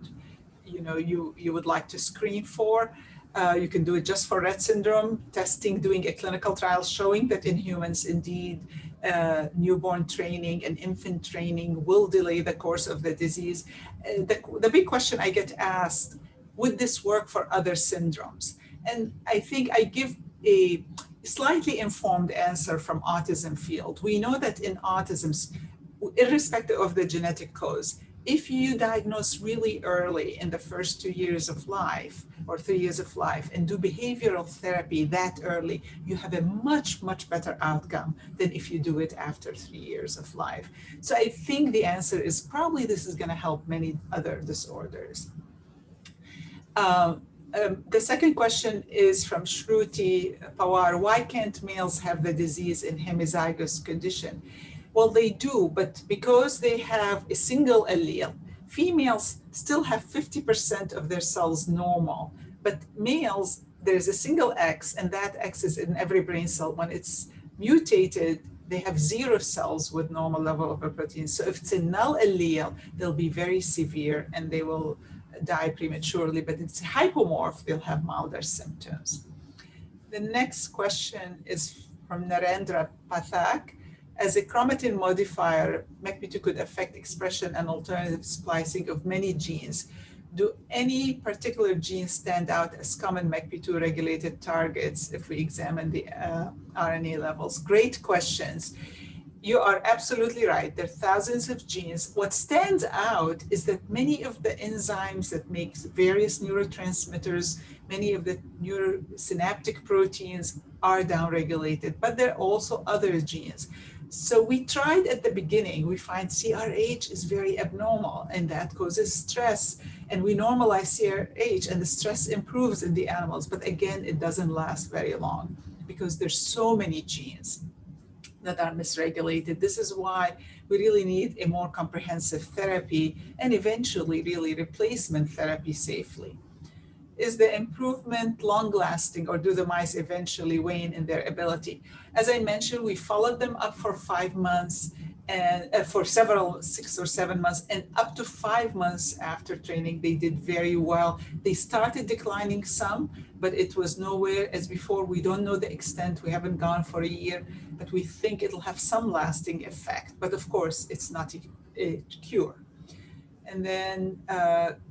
you would like to screen for. You can do it just for Rett syndrome, testing, doing a clinical trial showing that in humans, indeed, newborn training and infant training will delay the course of the disease. The big question I get asked, would this work for other syndromes? And I think I give a slightly informed answer from autism field. We know that in autism, irrespective of the genetic cause, if you diagnose really early in the first 2 years of life or 3 years of life and do behavioral therapy that early, you have a much, much better outcome than if you do it after 3 years of life. So I think the answer is probably this is going to help many other disorders. The second question is from Shruti Pawar. Why can't males have the disease in hemizygous condition? Well, they do, but because they have a single allele, females still have 50% of their cells normal, but males, there's a single X, and that X is in every brain cell. When it's mutated, they have 0 cells with normal level of a protein. So if it's a null allele, they'll be very severe and they will die prematurely, but if it's hypomorph, they'll have milder symptoms. The next question is from Narendra Pathak. As a chromatin modifier, MECP2 could affect expression and alternative splicing of many genes. Do any particular genes stand out as common MECP2 regulated targets if we examine the RNA levels? Great questions. You are absolutely right. There are thousands of genes. What stands out is that many of the enzymes that make various neurotransmitters, many of the neurosynaptic proteins are downregulated, but there are also other genes. So we tried at the beginning, we find CRH is very abnormal and that causes stress. And we normalize CRH and the stress improves in the animals. But again, it doesn't last very long because there's so many genes that are misregulated. This is why we really need a more comprehensive therapy and eventually really replacement therapy safely. Is the improvement long-lasting or do the mice eventually wane in their ability? As I mentioned, we followed them up for 5 months and for 6 or 7 months, and up to 5 months after training, they did very well. They started declining some, but it was nowhere as before. We don't know the extent. We haven't gone for a year, but we think it'll have some lasting effect. But of course, it's not a cure. And then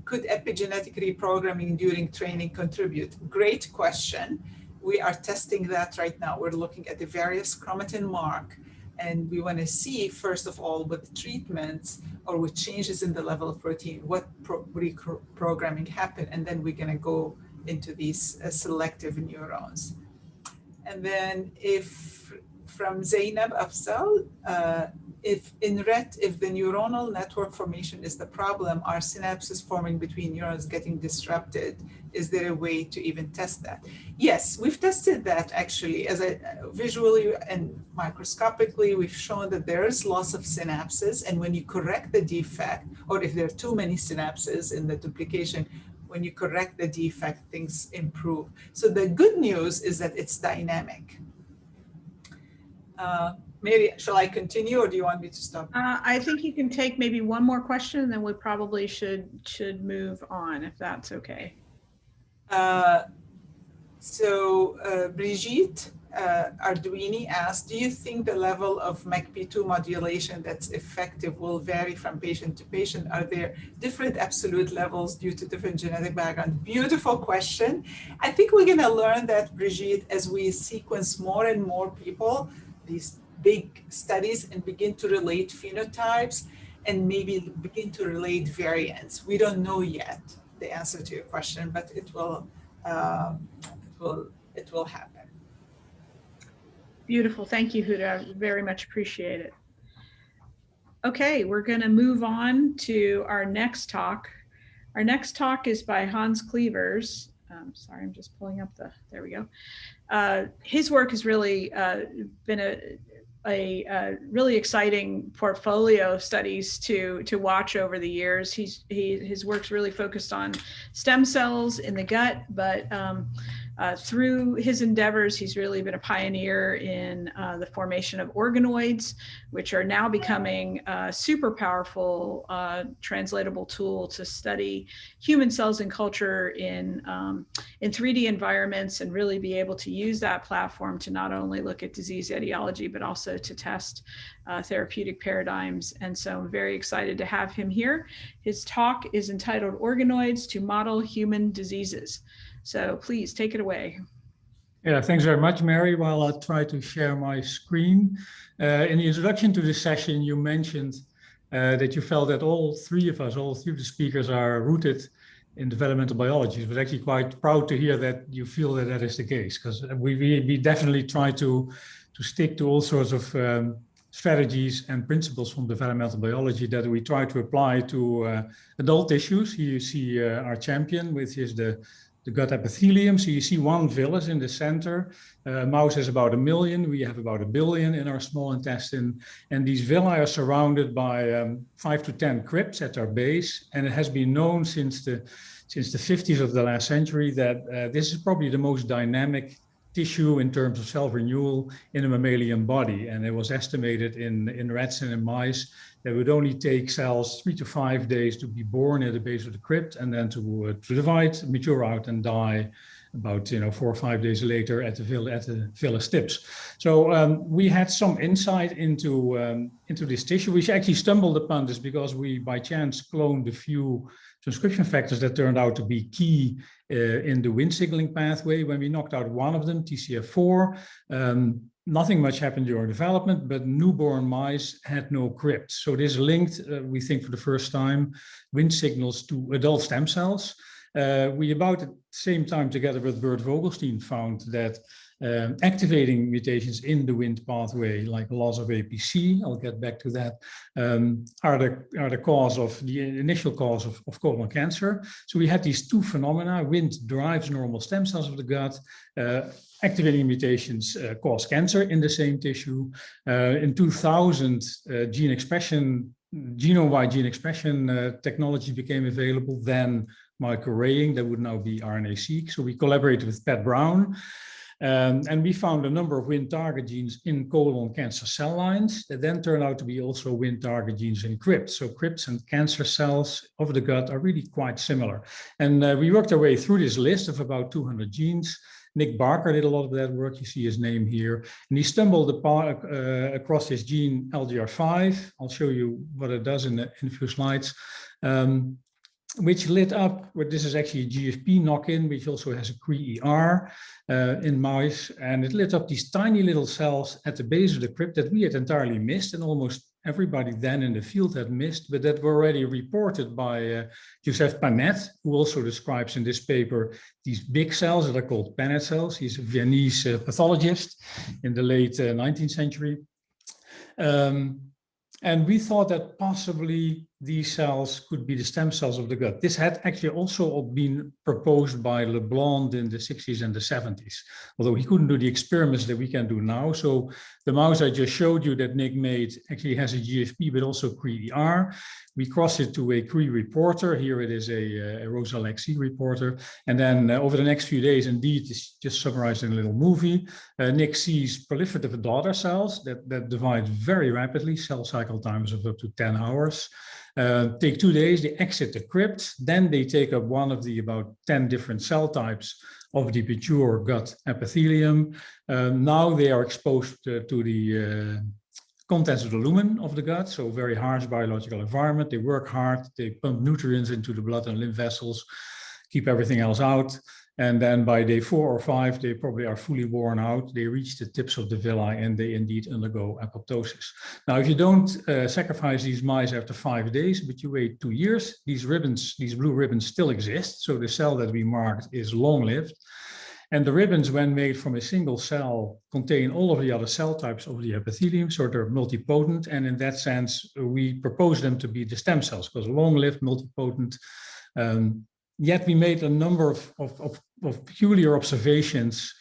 could epigenetic reprogramming during training contribute? Great question. We are testing that right now. We're looking at the various chromatin mark, and we want to see, first of all, with treatments or with changes in the level of protein, what reprogramming happened, and then we're going to go into these selective neurons. And then if from Zainab Afzal, if in Rett, if the neuronal network formation is the problem, are synapses forming between neurons getting disrupted? Is there a way to even test that? Yes, we've tested that actually. Visually and microscopically, we've shown that there is loss of synapses, and when you correct the defect, or if there are too many synapses in the duplication, when you correct the defect, things improve. So the good news is that it's dynamic. Mary, shall I continue or do you want me to stop? I think you can take maybe one more question and then we probably should move on if that's okay. Brigitte Arduini asked, do you think the level of MECP2 modulation that's effective will vary from patient to patient? Are there different absolute levels due to different genetic background? Beautiful question. I think we're going to learn that, Brigitte, as we sequence more and more people, these big studies, and begin to relate phenotypes and maybe begin to relate variants. We don't know yet the answer to your question, but it will happen. Beautiful. Thank you, Huda. Very much appreciate it. Okay, we're going to move on to our next talk. Our next talk is by Hans Clevers. Sorry, I'm just pulling up there we go. His work has really been a really exciting portfolio of studies to watch over the years. His work's really focused on stem cells in the gut, but through his endeavors, he's really been a pioneer in the formation of organoids, which are now becoming a super powerful translatable tool to study human cells and culture in 3D environments, and really be able to use that platform to not only look at disease etiology, but also to test therapeutic paradigms. And so I'm very excited to have him here. His talk is entitled Organoids to Model Human Diseases. So please take it away. Yeah, thanks very much, Mary. While I'll try to share my screen. In the introduction to this session, you mentioned that you felt that all three of the speakers are rooted in developmental biology. I was actually quite proud to hear that you feel that that is the case, because we definitely try to stick to all sorts of strategies and principles from developmental biology that we try to apply to adult tissues. Here you see our champion, which is the gut epithelium. So you see one villus in the center. Mouse has about 1 million. We have about 1 billion in our small intestine. And these villi are surrounded by 5 to 10 crypts at their base. And it has been known since the 50s of the last century that this is probably the most dynamic tissue in terms of self-renewal in a mammalian body. And it was estimated in rats and in mice that it would only take cells 3 to 5 days to be born at the base of the crypt, and then to divide, mature out, and die about 4 or 5 days later at the villus tips. So we had some insight into this tissue. We actually stumbled upon this because we by chance cloned a few transcription factors that turned out to be key in the Wnt signaling pathway. When we knocked out one of them, TCF4, nothing much happened during development, but newborn mice had no crypts. So this linked, we think for the first time, Wnt signals to adult stem cells. We about at the same time, together with Bert Vogelstein, found that activating mutations in the Wnt pathway, like loss of APC, I'll get back to that, are the initial cause of colon cancer. So we had these two phenomena. Wnt drives normal stem cells of the gut. Activating mutations cause cancer in the same tissue. In 2000, genome-wide gene expression technology became available. Then microarraying, that would now be RNA-seq. So we collaborated with Pat Brown. And we found a number of Wnt target genes in colon cancer cell lines that then turned out to be also Wnt target genes in crypts. So crypts and cancer cells of the gut are really quite similar. And we worked our way through this list of about 200 genes. Nick Barker did a lot of that work. You see his name here. And he stumbled across this gene LGR5. I'll show you what it does in a few slides. Which lit up, this is actually a GFP knock-in, which also has a CRE-ER in mice, and it lit up these tiny little cells at the base of the crypt that we had entirely missed, and almost everybody then in the field had missed, but that were already reported by Joseph Panet, who also describes in this paper these big cells that are called Panet cells. He's a Viennese pathologist in the late 19th century. And we thought that possibly these cells could be the stem cells of the gut. This had actually also been proposed by Leblanc in the 60s and the 70s, although he couldn't do the experiments that we can do now. So the mouse I just showed you that Nick made actually has a GFP, but also CRE-ER. We crossed it to a CRE reporter. Here it is a Rosa-Lexi reporter. And then over the next few days, indeed, it's just summarized in a little movie. Nick sees proliferative daughter cells that divide very rapidly, cell cycle times of up to 10 hours. Take 2 days, they exit the crypt, then they take up one of the about 10 different cell types of the mature gut epithelium. Now they are exposed to the contents of the lumen of the gut, so very harsh biological environment. They work hard, they pump nutrients into the blood and lymph vessels, keep everything else out. And then by day 4 or 5, they probably are fully worn out. They reach the tips of the villi and they indeed undergo apoptosis. Now, if you don't sacrifice these mice after 5 days, but you wait 2 years, these ribbons, these blue ribbons still exist. So the cell that we marked is long-lived. And the ribbons, when made from a single cell, contain all of the other cell types of the epithelium, so they're multipotent. And in that sense, we propose them to be the stem cells, because long-lived, multipotent. Yet we made a number of peculiar observations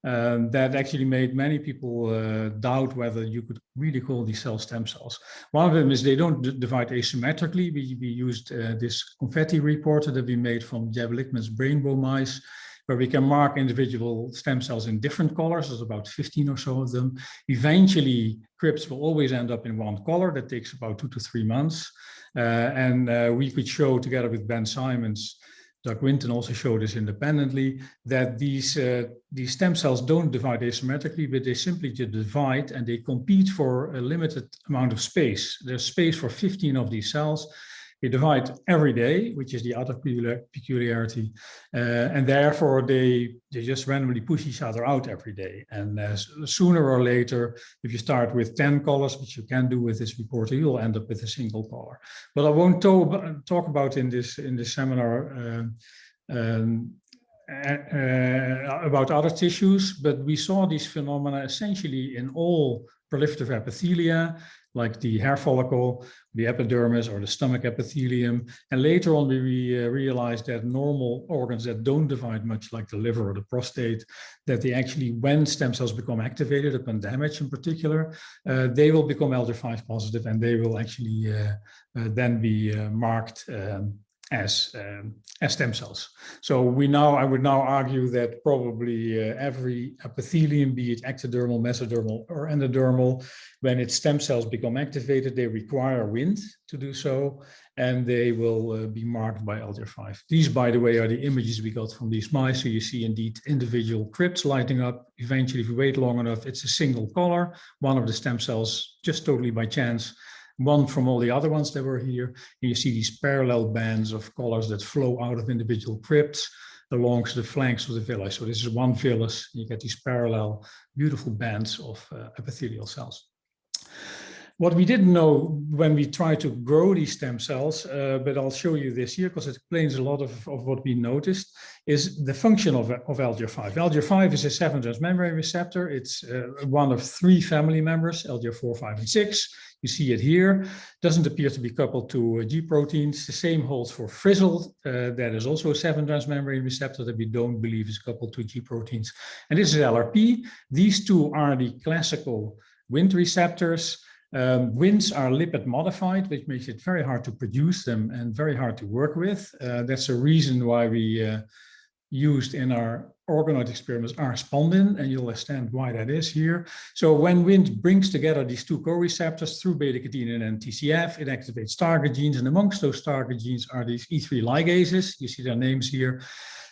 that actually made many people doubt whether you could really call these cells stem cells. One of them is they don't divide asymmetrically. We used this confetti reporter that we made from Jeb Lichtman's rainbow mice, where we can mark individual stem cells in different colors. There's about 15 or so of them. Eventually, crypts will always end up in one color. That takes about 2 to 3 months. And we could show, together with Ben Simons, Doug Winton also showed this independently, that these stem cells don't divide asymmetrically, but they simply just divide and they compete for a limited amount of space. There's space for 15 of these cells. They divide every day, which is the other peculiarity, and therefore they just randomly push each other out every day. And sooner or later, if you start with 10 colors, which you can do with this reporter, you'll end up with a single color. But I won't talk about in this seminar about other tissues, but we saw these phenomena essentially in all proliferative epithelia, like the hair follicle, the epidermis, or the stomach epithelium. And later on, we realized that normal organs that don't divide much, like the liver or the prostate, that they actually, when stem cells become activated upon damage in particular, they will become LGR5 positive, and they will actually then be marked as stem cells. So I would now argue that probably every epithelium, be it ectodermal, mesodermal, or endodermal, when its stem cells become activated, they require wind to do so, and they will be marked by LGR5. These, by the way, are the images we got from these mice. So you see indeed individual crypts lighting up. Eventually, if you wait long enough, it's a single color, one of the stem cells just totally by chance, one from all the other ones that were here. And you see these parallel bands of colors that flow out of individual crypts along the flanks of the villi. So this is one villus. You get these parallel, beautiful bands of epithelial cells. What we didn't know when we tried to grow these stem cells, but I'll show you this here because it explains a lot of what we noticed, is the function of LGR5. LGR5 is a 7 transmembrane receptor. It's one of 3 family members, LGR4, 5, and 6. You see it here. Doesn't appear to be coupled to G proteins. The same holds for frizzled. That is also a 7 transmembrane receptor that we don't believe is coupled to G proteins. And this is LRP. These two are the classical Wnt receptors. Winds are lipid modified, which makes it very hard to produce them and very hard to work with. That's a reason why we used in our organoid experiments R-spondin, and you'll understand why that is here. So when Wnt brings together these two co-receptors through beta-catenin and TCF, it activates target genes, and amongst those target genes are these E3 ligases. You see their names here.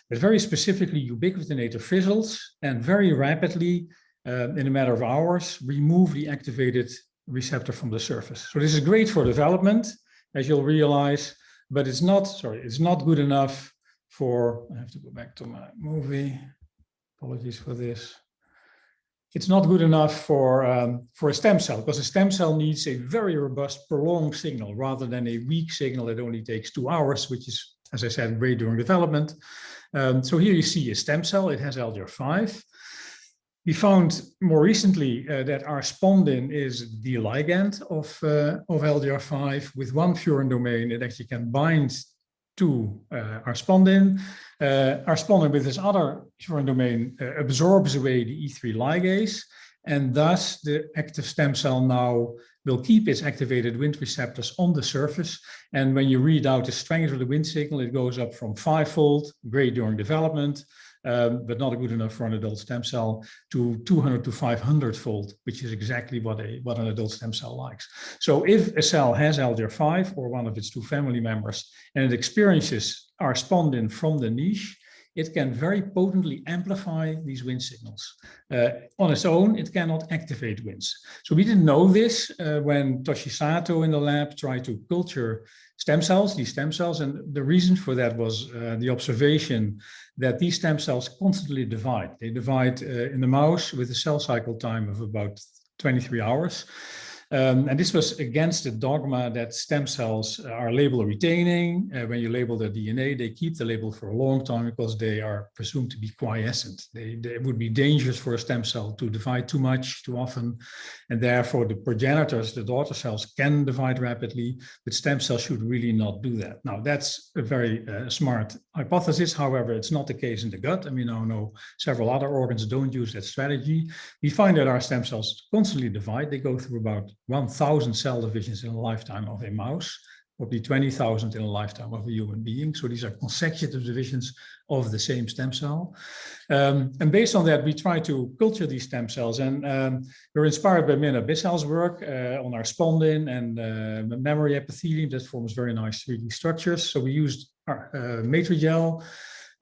But very specifically, ubiquitinate frizzles, and very rapidly, in a matter of hours, remove the activated receptor from the surface. So this is great for development, as you'll realize, but it's not good enough for, I have to go back to my movie. Apologies for this. It's not good enough for a stem cell, because a stem cell needs a very robust, prolonged signal rather than a weak signal that only takes 2 hours, which is, as I said, great during development. So here you see a stem cell. It has LGR5. We found more recently that R-spondin is the ligand of LGR5. With one furin domain, it actually can bind to R-spondin. R-spondin with this other furin domain absorbs away the E3 ligase, and thus the active stem cell now will keep its activated Wnt receptors on the surface. And when you read out the strength of the Wnt signal, it goes up from 5-fold, great during development, but not good enough for an adult stem cell, to 200 to 500-fold, which is exactly what an adult stem cell likes. So if a cell has LGR5 or one of its 2 family members, and it experiences R-spondin from the niche, it can very potently amplify these Wnt signals. On its own, it cannot activate Wnt. So we didn't know this when Toshisato in the lab tried to culture these stem cells, and the reason for that was the observation that these stem cells constantly divide. They divide in the mouse with a cell cycle time of about 23 hours. And this was against the dogma that stem cells are label retaining. When you label their DNA, they keep the label for a long time because they are presumed to be quiescent. They would be dangerous for a stem cell to divide too much, too often. And therefore, the progenitors, the daughter cells, can divide rapidly, but stem cells should really not do that. Now, that's a very smart hypothesis. However, it's not the case in the gut. And we now know several other organs don't use that strategy. We find that our stem cells constantly divide. They go through about 1,000 cell divisions in a lifetime of a mouse, probably 20,000 in a lifetime of a human being. So these are consecutive divisions of the same stem cell. And based on that, we try to culture these stem cells. And we're inspired by Minna Bissal's work on R-spondin and memory epithelium that forms very nice 3D structures. So we used our Matrigel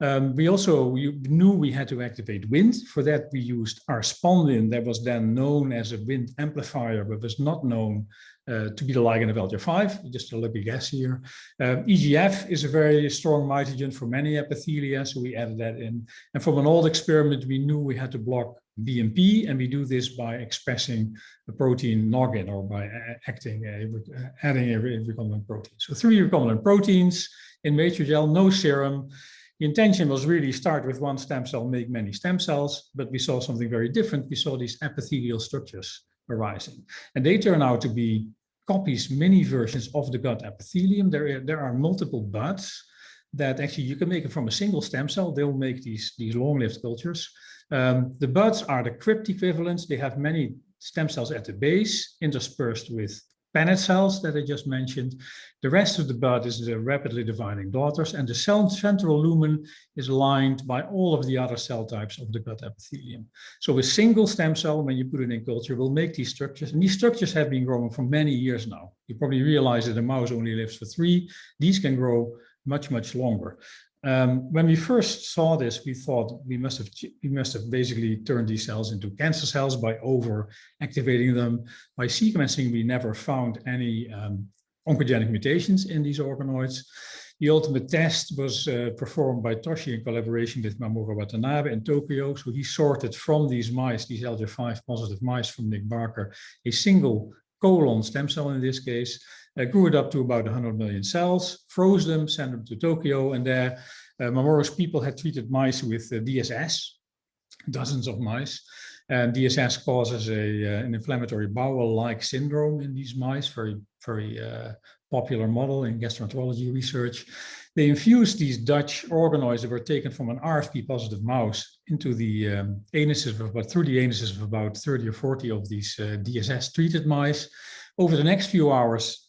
We knew we had to activate wind. For that, we used arspondin, that was then known as a wind amplifier, but was not known to be the ligand of LGR5, just a lucky guess here. EGF is a very strong mitogen for many epithelia, so we added that in. And from an old experiment, we knew we had to block BMP, and we do this by expressing the protein noggin, or by adding a recombinant protein. So 3 recombinant proteins in Matrigel, no serum. The intention was really start with one stem cell, make many stem cells, but we saw something very different. We saw these epithelial structures arising, and they turn out to be copies, mini versions of the gut epithelium. There are multiple buds that actually you can make it from a single stem cell. They'll make these long-lived cultures. The buds are the crypt equivalents. They have many stem cells at the base, interspersed with Paneth cells that I just mentioned. The rest of the bud is the rapidly dividing daughters, and the central lumen is lined by all of the other cell types of the gut epithelium. So a single stem cell, when you put it in culture, will make these structures, and these structures have been growing for many years now. You probably realize that a mouse only lives for 3. These can grow much, much longer. When we first saw this, we thought we must have basically turned these cells into cancer cells by over-activating them. By sequencing, we never found any oncogenic mutations in these organoids. The ultimate test was performed by Toshi in collaboration with Mamoru Watanabe in Tokyo. So he sorted from these mice, these LGR5 positive mice from Nick Barker, a single colon stem cell in this case, grew it up to about 100 million cells, froze them, sent them to Tokyo, and there Mamoru's people had treated mice with DSS, dozens of mice. And DSS causes an inflammatory bowel-like syndrome in these mice, very popular model in gastroenterology research. They infused these Dutch organoids that were taken from an RFP positive mouse into the anuses through the anuses of about 30 or 40 of these DSS treated mice. Over the next few hours,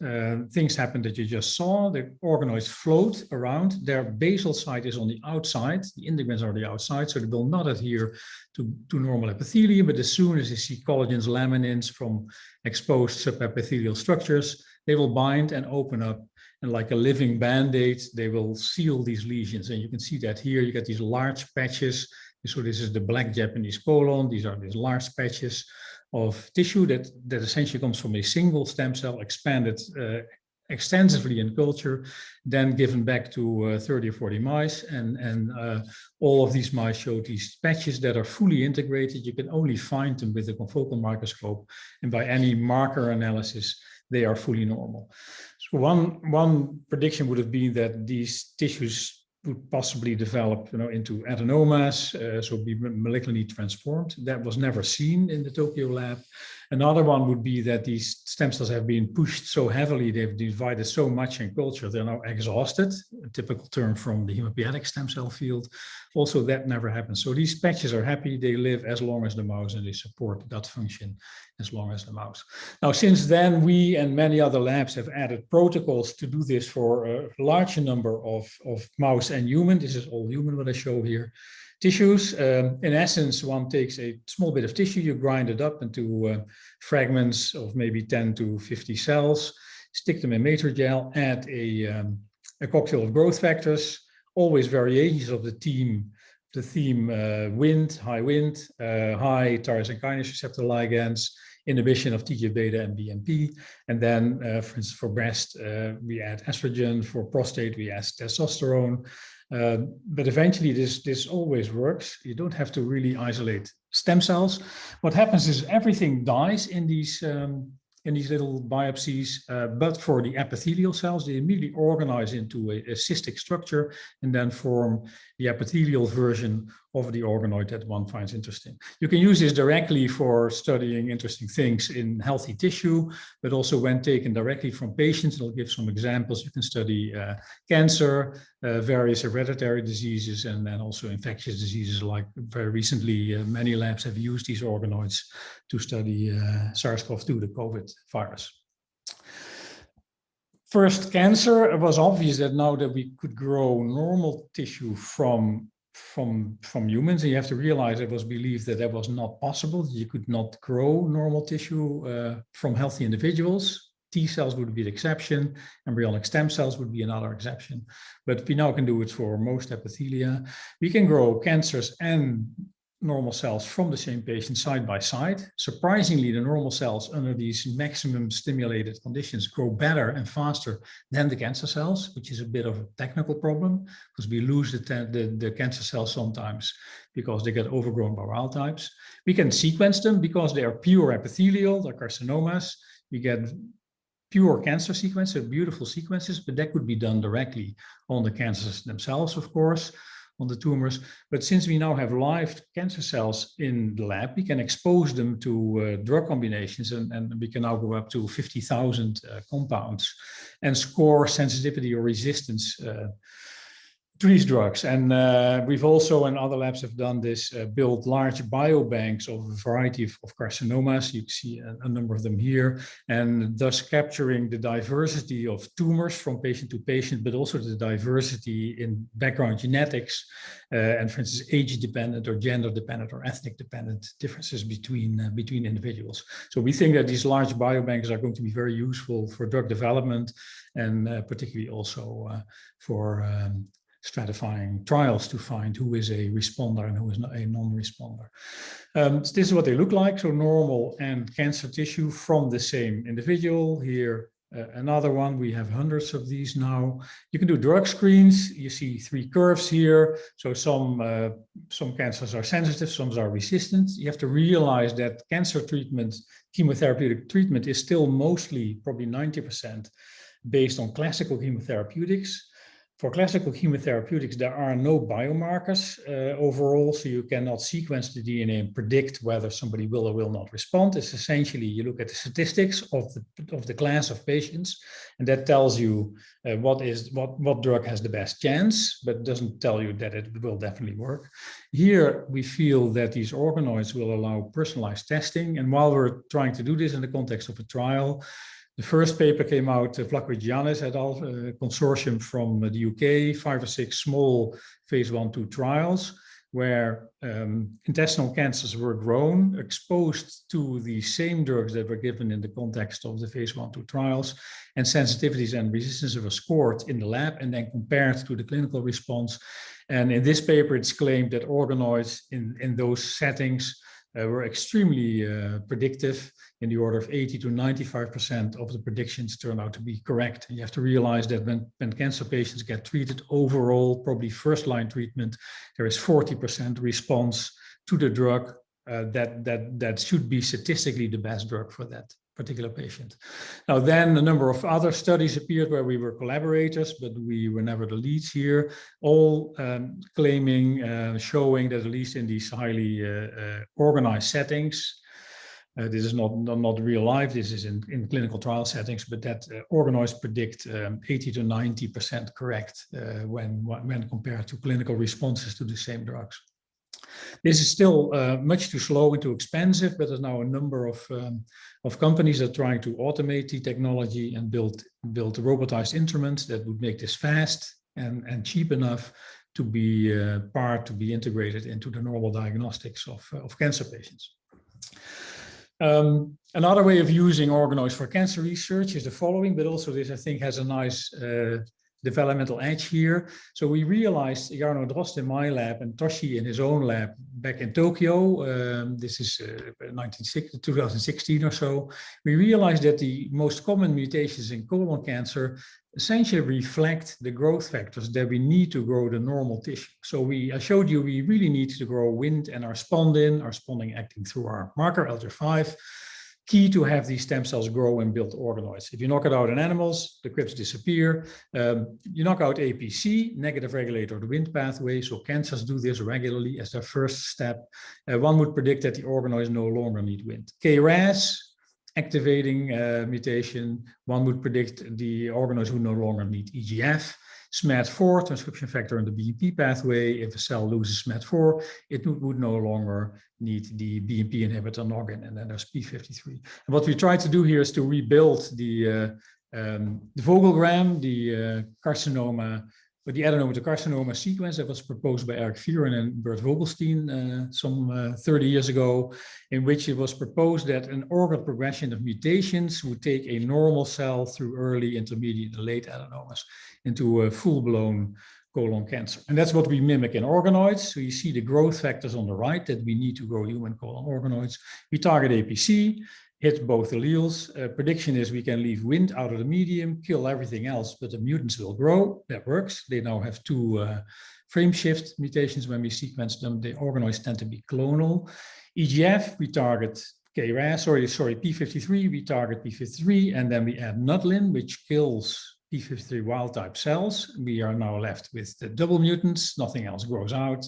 things happen that you just saw. The organoids float around. Their basal site is on the outside. The integrins are on the outside, so they will not adhere to normal epithelium. But as soon as they see collagens, laminins from exposed subepithelial structures, they will bind and open up. And like a living Band-Aid, they will seal these lesions. And you can see that here. You get these large patches. So this is the black Japanese colon. These are these large patches of tissue that essentially comes from a single stem cell expanded extensively in culture, then given back to 30 or 40 mice. And all of these mice show these patches that are fully integrated. You can only find them with a confocal microscope. And by any marker analysis, they are fully normal. So one prediction would have been that these tissues would possibly develop, into adenomas, so be molecularly transformed. That was never seen in the Tokyo lab. Another one would be that these stem cells have been pushed so heavily, they've divided so much in culture, they're now exhausted, a typical term from the hematopoietic stem cell field. Also, that never happens. So these patches are happy, they live as long as the mouse, and they support gut function as long as the mouse. Now, since then, we and many other labs have added protocols to do this for a larger number of mouse and human. This is all human, what I show here. Tissues, in essence, one takes a small bit of tissue, you grind it up into fragments of maybe 10 to 50 cells, stick them in Matrigel, add a cocktail of growth factors, always variations of the theme wind, high tyrosine kinase receptor ligands, inhibition of TGF-beta and BMP. And then, for instance, for breast, we add estrogen. For prostate, we add testosterone. But eventually, this always works. You don't have to really isolate stem cells. What happens is everything dies in these little biopsies, but for the epithelial cells, they immediately organize into a cystic structure and then form the epithelial version of the organoid that one finds interesting. You can use this directly for studying interesting things in healthy tissue, but also when taken directly from patients. I'll give some examples. You can study cancer, various hereditary diseases, and then also infectious diseases. Like very recently, many labs have used these organoids to study SARS-CoV-2, the COVID virus. First, cancer. It was obvious that now that we could grow normal tissue from humans, and you have to realize it was believed that was not possible. You could not grow normal tissue from healthy individuals. T cells would be the exception. Embryonic stem cells would be another exception. But we now can do it for most epithelia. We can grow cancers and normal cells from the same patient side by side. Surprisingly, the normal cells under these maximum stimulated conditions grow better and faster than the cancer cells, which is a bit of a technical problem because we lose the cancer cells sometimes because they get overgrown by wild types. We can sequence them because they are pure epithelial, they're carcinomas. We get pure cancer sequences, beautiful sequences, but that could be done directly on the cancers themselves, of course, on the tumors. But since we now have live cancer cells in the lab, we can expose them to drug combinations, and we can now go up to 50,000 compounds and score sensitivity or resistance to these drugs. And we've also, in other labs have done this, built large biobanks of a variety of carcinomas. You see a number of them here, and thus capturing the diversity of tumors from patient to patient, but also the diversity in background genetics, and for instance, age-dependent or gender-dependent or ethnic-dependent differences between individuals. So we think that these large biobanks are going to be very useful for drug development, and particularly also for stratifying trials to find who is a responder and who is not a non-responder. So this is what they look like. So normal and cancer tissue from the same individual. Here, another one. We have hundreds of these now. You can do drug screens. You see 3 curves here. So some cancers are sensitive, some are resistant. You have to realize that cancer treatment, chemotherapeutic treatment, is still mostly, probably 90%, based on classical chemotherapeutics. For classical chemotherapeutics, there are no biomarkers overall, so you cannot sequence the DNA and predict whether somebody will or will not respond. It's essentially, you look at the statistics of the class of patients, and that tells you what drug has the best chance, but doesn't tell you that it will definitely work. Here, we feel that these organoids will allow personalized testing, and while we're trying to do this in the context of a trial, the first paper came out, Vlachovic-Giannis et al., a consortium from the UK, 5 or 6 small phase 1/2 trials, where intestinal cancers were grown, exposed to the same drugs that were given in the context of the phase 1/2 trials, and sensitivities and resistance were scored in the lab and then compared to the clinical response. And in this paper, it's claimed that organoids in those settings were extremely predictive, in the order of 80 to 95% of the predictions turn out to be correct. And you have to realize that when cancer patients get treated overall, probably first-line treatment, there is 40% response to the drug that should be statistically the best drug for that particular patient. Now then, a number of other studies appeared where we were collaborators, but we were never the leads here, all claiming, showing that at least in these highly organized settings, this is not real life, this is in clinical trial settings, but that organoids predict 80 to 90% correct when compared to clinical responses to the same drugs. This is still much too slow and too expensive, but there's now a number of companies that are trying to automate the technology and build robotized instruments that would make this fast and cheap enough to be integrated into the normal diagnostics of cancer patients. Another way of using organoids for cancer research is the following, but also this I think has a nice developmental edge here. So we realized, Jarno Drost in my lab and Toshi in his own lab back in Tokyo, this is 2016 or so, we realized that the most common mutations in colon cancer essentially reflect the growth factors that we need to grow the normal tissue. So I showed you we really need to grow Wnt and our spondin acting through our marker LTR5, key to have these stem cells grow and build organoids. If you knock it out in animals, the crypts disappear. You knock out APC, negative regulator of the Wnt pathway, so cancers do this regularly as their first step. One would predict that the organoids no longer need Wnt. KRAS, activating mutation, one would predict the organoids who no longer need EGF. SMAD4, transcription factor in the BMP pathway. If a cell loses SMAD4, it would no longer need the BMP inhibitor noggin, and then there's P53. And what we try to do here is to rebuild the Vogelgram, the carcinoma But the adenoma to carcinoma sequence that was proposed by Eric Vieren and Bert Vogelstein some 30 years ago, in which it was proposed that an organ progression of mutations would take a normal cell through early, intermediate, and late adenomas into a full-blown colon cancer. And that's what we mimic in organoids. So you see the growth factors on the right that we need to grow human colon organoids. We target APC, hit both alleles. Prediction is we can leave Wnt out of the medium, kill everything else, but the mutants will grow. That works. They now have 2 frame shift mutations when we sequence them. The organoids tend to be clonal. EGF, we target KRAS, P53, we target P53, and then we add Nutlin, which kills P53 wild type cells. We are now left with the double mutants, nothing else grows out.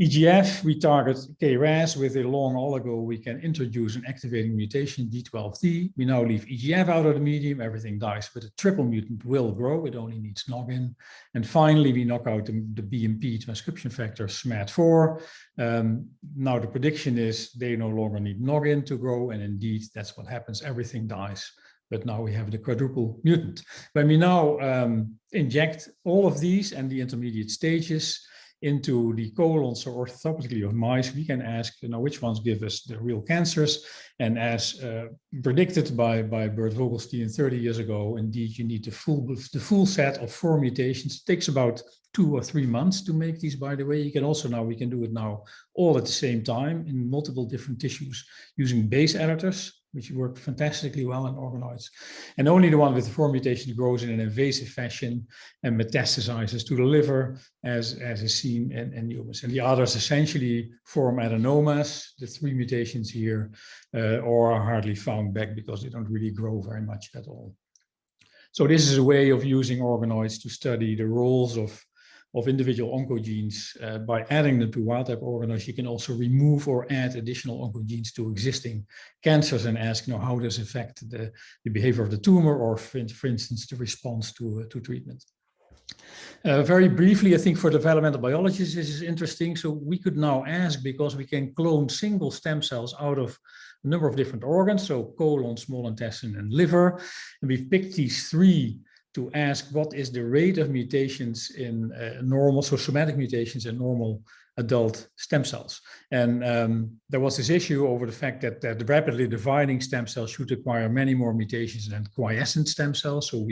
EGF, we target KRAS with a long oligo. We can introduce an activating mutation, D12D. We now leave EGF out of the medium, everything dies, but a triple mutant will grow. It only needs noggin. And finally, we knock out the BMP transcription factor, SMAD4. Now the prediction is they no longer need noggin to grow, and indeed, that's what happens. Everything dies. But now we have the quadruple mutant. When we now inject all of these and the intermediate stages into the colons or orthotopically of mice, we can ask, which ones give us the real cancers. And as predicted by Bert Vogelstein 30 years ago, indeed, you need the full set of 4 mutations. It takes about 2 or 3 months to make these, by the way. You can also now, we can do it now all at the same time in multiple different tissues using base editors, which work fantastically well in organoids. And only the one with the 4 mutations grows in an invasive fashion and metastasizes to the liver, as is seen in humans. And the others essentially form adenomas, the 3 mutations here, or are hardly found back because they don't really grow very much at all. So this is a way of using organoids to study the roles of individual oncogenes. By adding them to wild-type organoids, you can also remove or add additional oncogenes to existing cancers and ask, how does it affect the behavior of the tumor, or for instance, the response to treatment. Very briefly, I think for developmental biologists, this is interesting. So we could now ask, because we can clone single stem cells out of a number of different organs, so colon, small intestine, and liver, and we've picked these 3 to ask what is the rate of mutations in normal, so somatic mutations in normal adult stem cells. And there was this issue over the fact that the rapidly dividing stem cells should acquire many more mutations than quiescent stem cells. So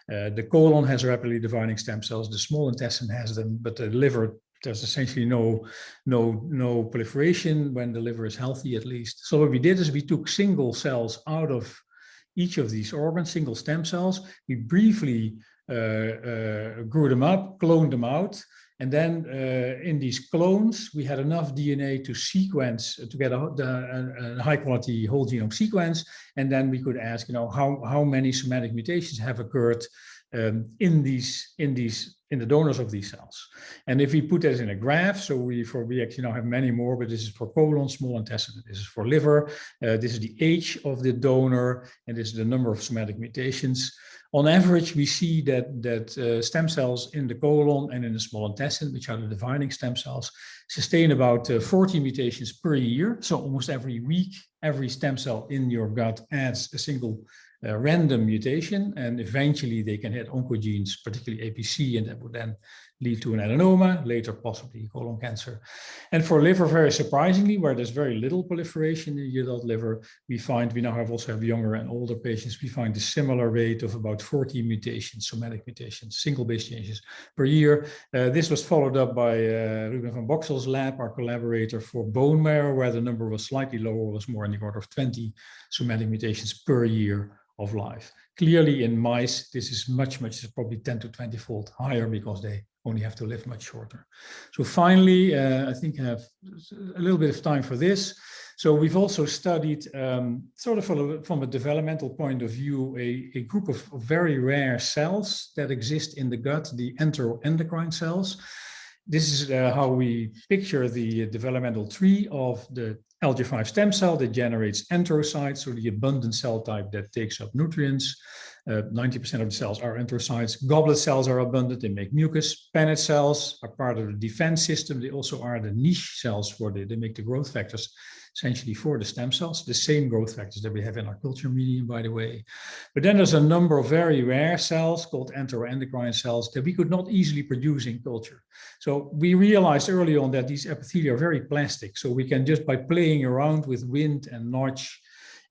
the colon has rapidly dividing stem cells, the small intestine has them, but the liver, there's essentially no proliferation when the liver is healthy, at least. So what we did is we took single cells out of each of these organs, single stem cells. We briefly grew them up, cloned them out, and then in these clones, we had enough DNA to sequence, to get a high-quality whole genome sequence, and then we could ask, how many somatic mutations have occurred in the donors of these cells. And if we put that in a graph, so we actually now have many more, but this is for colon, small intestine, this is for liver, this is the age of the donor, and this is the number of somatic mutations. On average, we see that stem cells in the colon and in the small intestine, which are the dividing stem cells, sustain about 40 mutations per year. So almost every week, every stem cell in your gut adds a single random mutation, and eventually they can hit oncogenes, particularly APC, and that would then lead to an adenoma, later possibly colon cancer. And for liver, very surprisingly, where there's very little proliferation in the adult liver, we now also have younger and older patients, we find a similar rate of about 40 mutations, somatic mutations, single base changes per year. This was followed up by Ruben van Boxel's lab, our collaborator, for bone marrow, where the number was slightly lower, was more in the order of 20 somatic mutations per year of life. Clearly in mice, this is much, probably 10 to 20-fold higher, because they only have to live much shorter. So finally, I think I have a little bit of time for this. So we've also studied, sort of from a developmental point of view, a group of very rare cells that exist in the gut, the enteroendocrine cells. This is how we picture the developmental tree of the LG5 stem cell that generates enterocytes, so the abundant cell type that takes up nutrients. 90% of the cells are enterocytes. Goblet cells are abundant. They make mucus. Pennant cells are part of the defense system. They also are the niche cells they make the growth factors essentially for the stem cells, the same growth factors that we have in our culture medium, by the way. But then there's a number of very rare cells called enteroendocrine cells that we could not easily produce in culture. So we realized early on that these epithelia are very plastic. So we can just by playing around with Wind and Notch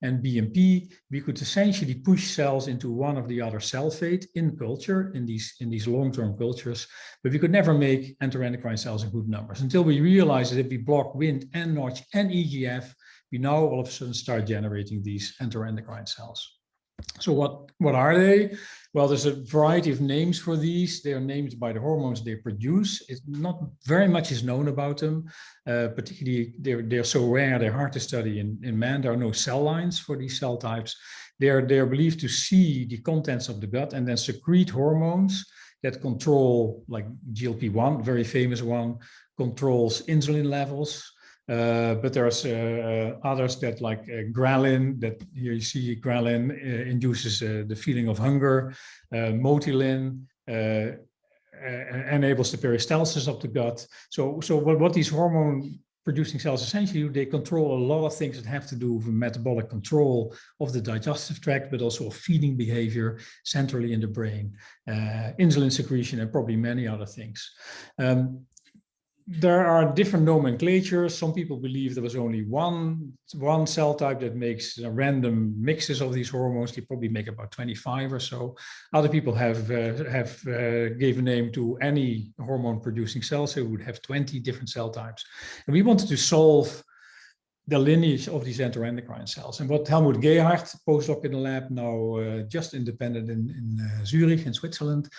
and BMP, we could essentially push cells into one of the other cell fate in culture, in these long-term cultures, but we could never make enteroendocrine cells in good numbers until we realized that if we block Wind and Notch and EGF, we now all of a sudden start generating these enteroendocrine cells. So what are they? Well, there's a variety of names for these. They are named by the hormones they produce. It's not very much is known about them. Particularly, they're so rare, they're hard to study in man. There are no cell lines for these cell types. They're believed to see the contents of the gut and then secrete hormones that control, like GLP-1, very famous one, controls insulin levels. But there's others that like ghrelin, that here you see ghrelin induces the feeling of hunger. Motilin enables the peristalsis of the gut. So what these hormone producing cells essentially do, they control a lot of things that have to do with metabolic control of the digestive tract, but also of feeding behavior centrally in the brain, insulin secretion, and probably many other things. There are different nomenclatures. Some people believe there was only one cell type that makes random mixes of these hormones. They probably make about 25 or so. Other people have gave a name to any hormone producing cells. So we would have 20 different cell types. And we wanted to solve the lineage of these enteroendocrine cells. And what Helmut Gerhardt, postdoc in the lab, now just independent in Zurich in Switzerland,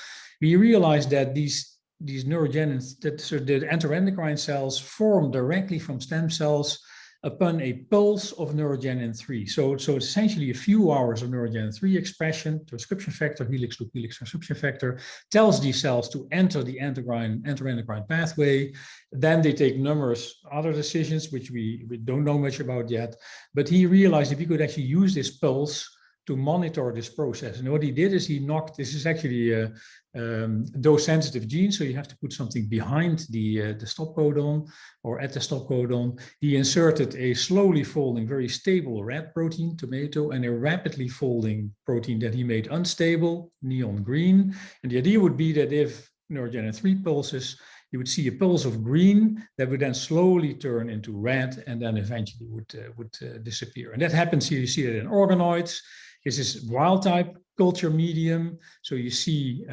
we realized that these neurogenesis, so the enteroendocrine cells form directly from stem cells upon a pulse of neurogenin 3. So it's essentially a few hours of neurogenin 3 expression, transcription factor, helix loop helix transcription factor, tells these cells to enter the enteroendocrine pathway. Then they take numerous other decisions, which we don't know much about yet. But he realized if he could actually use this pulse to monitor this process. And what he did is he knocked, this is actually a dose-sensitive gene, so you have to put something behind the stop codon or at the stop codon. He inserted a slowly folding, very stable red protein, tomato, and a rapidly folding protein that he made unstable, neon green. And the idea would be that if neurogenin 3 pulses, you would see a pulse of green that would then slowly turn into red and then eventually would disappear. And that happens here. You see that in organoids. This is wild type culture medium. So you see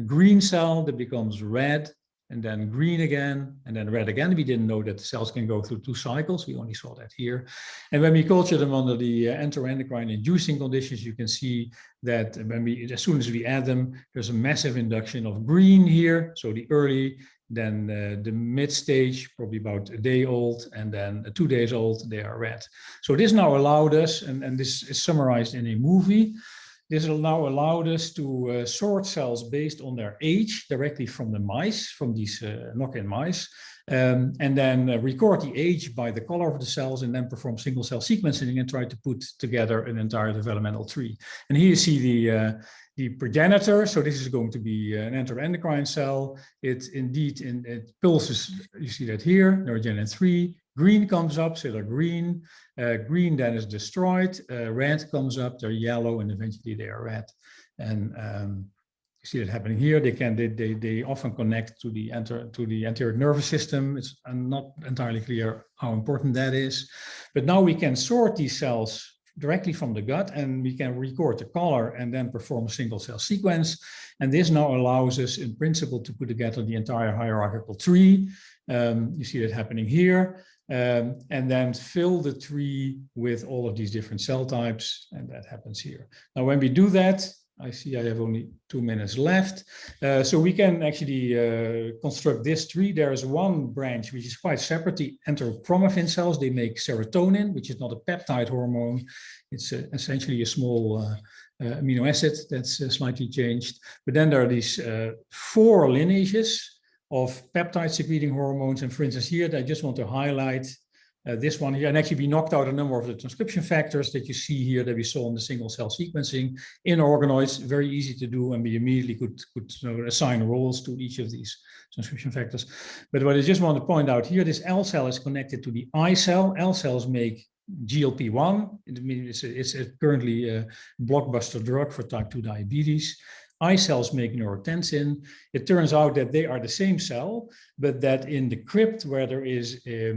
green cell that becomes red and then green again and then red again. We didn't know that the cells can go through 2 cycles. We only saw that here. And when we culture them under the enteroendocrine inducing conditions, you can see that as soon as we add them, there's a massive induction of green here. So the early, then the mid stage, probably about a day old, and then 2 days old, they are red. So this now allowed us, and this is summarized in a movie, this will now allowed us to sort cells based on their age directly from the mice, from these knock-in mice, and then record the age by the color of the cells and then perform single cell sequencing and try to put together an entire developmental tree. And here you see the progenitor. So this is going to be an enteroendocrine cell. It indeed, it pulses, you see that here, neurogenin 3. Green comes up, so they're green. Green then is destroyed. Red comes up, they're yellow, and eventually they are red. And you see that happening here. They often connect to the anterior nervous system. It's not entirely clear how important that is. But now we can sort these cells directly from the gut, and we can record the color and then perform a single cell sequence. And this now allows us in principle to put together the entire hierarchical tree. You see that happening here. And then fill the tree with all of these different cell types, and that happens here. Now, when we do that, I see I have only 2 minutes left. So we can actually construct this tree. There is one branch which is quite separate, the enterochromaffin cells. They make serotonin, which is not a peptide hormone. It's essentially a small amino acid that's slightly changed. But then there are these 4 lineages of peptide secreting hormones. And for instance, here I just want to highlight this one here, and actually we knocked out a number of the transcription factors that you see here that we saw in the single cell sequencing in organoids. Very easy to do, and we immediately could assign roles to each of these transcription factors. But what I just want to point out here, this L cell is connected to the I cell. L cells make GLP-1. It's currently a blockbuster drug for type 2 diabetes. I cells make neurotensin. It turns out that they are the same cell, but that in the crypt where there is a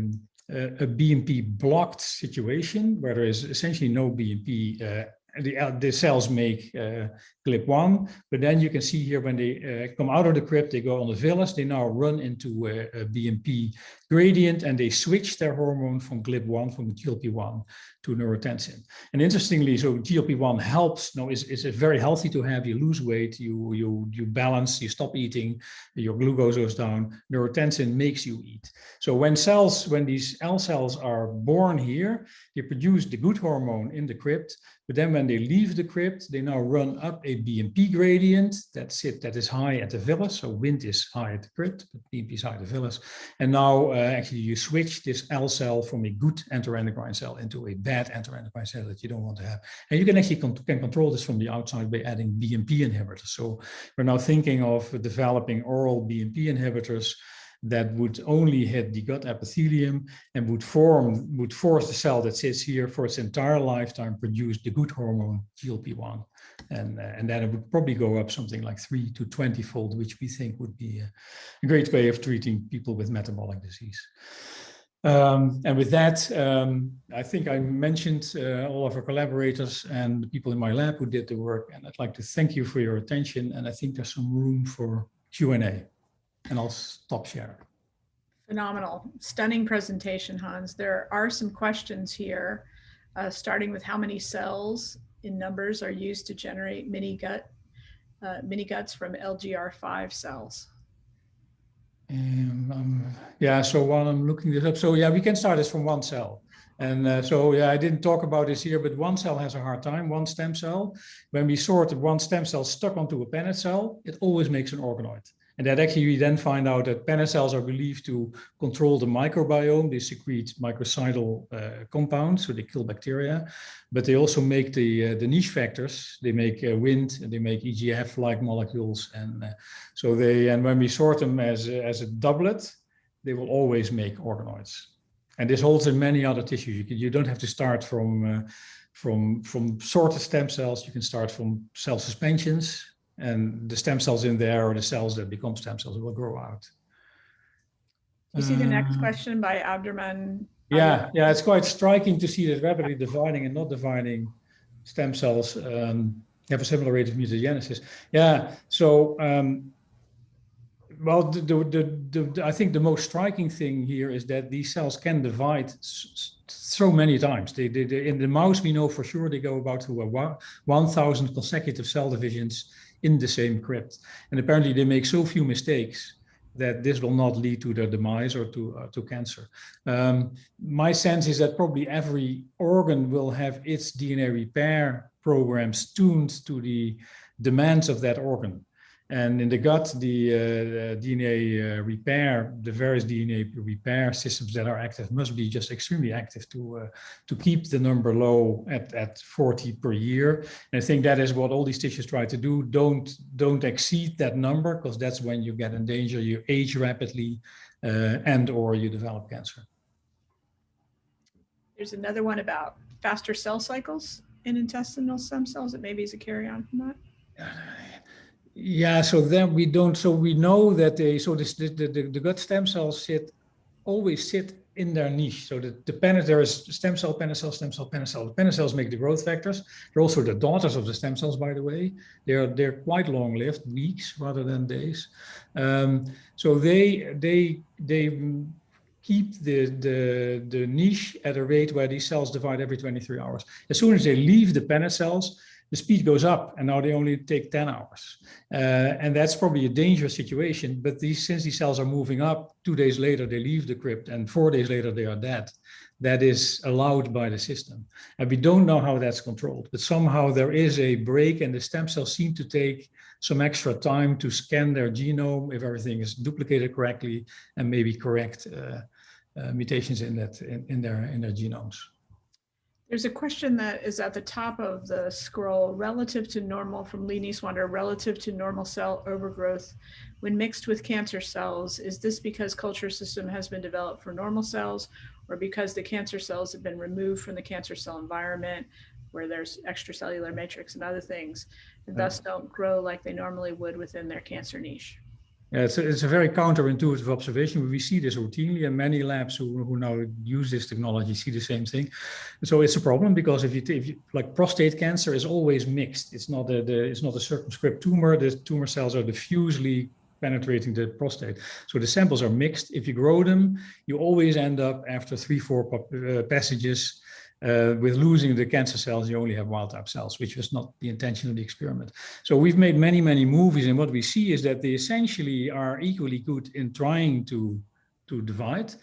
BMP blocked situation, where there is essentially no BMP, the cells make GLP-1, but then you can see here when they come out of the crypt, they go on the villus, they now run into a BMP gradient, and they switch their hormone from GLP-1, from GLP-1 to neurotensin. And interestingly, so GLP-1 helps, it's very healthy to have. You lose weight, you balance, you stop eating, your glucose goes down. Neurotensin makes you eat. So when these L cells are born here, they produce the good hormone in the crypt, but then when they leave the crypt, they now run up a BMP gradient that is high at the villus. So Wnt is high at the crypt, but BMP is high at the villus. And now actually you switch this L cell from a good enteroendocrine cell into a bad enteroendocrine cell that you don't want to have. And you can actually control this from the outside by adding BMP inhibitors. So we're now thinking of developing oral BMP inhibitors that would only hit the gut epithelium and would force the cell that sits here for its entire lifetime produce the good hormone GLP-1, and then it would probably go up something like 3 to 20-fold, which we think would be a great way of treating people with metabolic disease. And with that, I think I mentioned all of our collaborators and the people in my lab who did the work, and I'd like to thank you for your attention, and I think there's some room for Q&A. And I'll stop sharing. Phenomenal. Stunning presentation, Hans. There are some questions here, starting with how many cells in numbers are used to generate mini guts from LGR5 cells. Yeah, so while I'm looking this up, so yeah, we can start this from one cell. And so, yeah, I didn't talk about this here, but one cell has a hard time, one stem cell. When we sort one stem cell stuck onto a Paneth cell, it always makes an organoid. And that actually we then find out that Paneth cells are believed to control the microbiome. They secrete microcidal compounds, so they kill bacteria, but they also make the niche factors. They make Wnt, and they make EGF-like molecules, and and when we sort them as a doublet, they will always make organoids. And this holds in many other tissues. You don't have to start from sorted stem cells. You can start from cell suspensions. And the stem cells in there are the cells that become stem cells will grow out. You see the next question by Abdurman. Yeah, it's quite striking to see that rapidly dividing and not dividing stem cells have a similar rate of mutagenesis. Yeah, so well, I think the most striking thing here is that these cells can divide so many times. They in the mouse, we know for sure they go about to 1,000 consecutive cell divisions in the same crypt. And apparently they make so few mistakes that this will not lead to their demise or to cancer. My sense is that probably every organ will have its DNA repair programs tuned to the demands of that organ. And in the gut, the DNA repair, the various DNA repair systems that are active must be just extremely active to keep the number low at 40 per year. And I think that is what all these tissues try to do. Don't exceed that number, because that's when you get in danger, you age rapidly, and or you develop cancer. There's another one about faster cell cycles in intestinal stem cells. It maybe is a carry on from that. Yeah, so then we don't. So we know that the gut stem cells always sit in their niche. So there is stem cell, Paneth cell, stem cell, Paneth cell. The Paneth cells make the growth factors. They're also the daughters of the stem cells, by the way. They're quite long-lived, weeks rather than days. So they keep the niche at a rate where these cells divide every 23 hours. As soon as they leave the Paneth cells, the speed goes up, and now they only take 10 hours. And that's probably a dangerous situation, but since these cells are moving up, 2 days later they leave the crypt, and 4 days later they are dead. That is allowed by the system. And we don't know how that's controlled, but somehow there is a break, and the stem cells seem to take some extra time to scan their genome if everything is duplicated correctly, and maybe correct mutations in their genomes. There's a question that is at the top of the scroll, relative to normal, from Lee Nieswander, relative to normal cell overgrowth when mixed with cancer cells. Is this because culture system has been developed for normal cells, or because the cancer cells have been removed from the cancer cell environment where there's extracellular matrix and other things, and thus don't grow like they normally would within their cancer niche? Yeah, it's a very counterintuitive observation. We see this routinely, and many labs who now use this technology see the same thing. So it's a problem because if you like, prostate cancer is always mixed. It's not a circumscribed tumor. The tumor cells are diffusely penetrating the prostate. So the samples are mixed. If you grow them, you always end up after 3-4 passages with losing the cancer cells. You only have wild type cells, which was not the intention of the experiment. So we've made many, many movies, and what we see is that they essentially are equally good in trying to divide,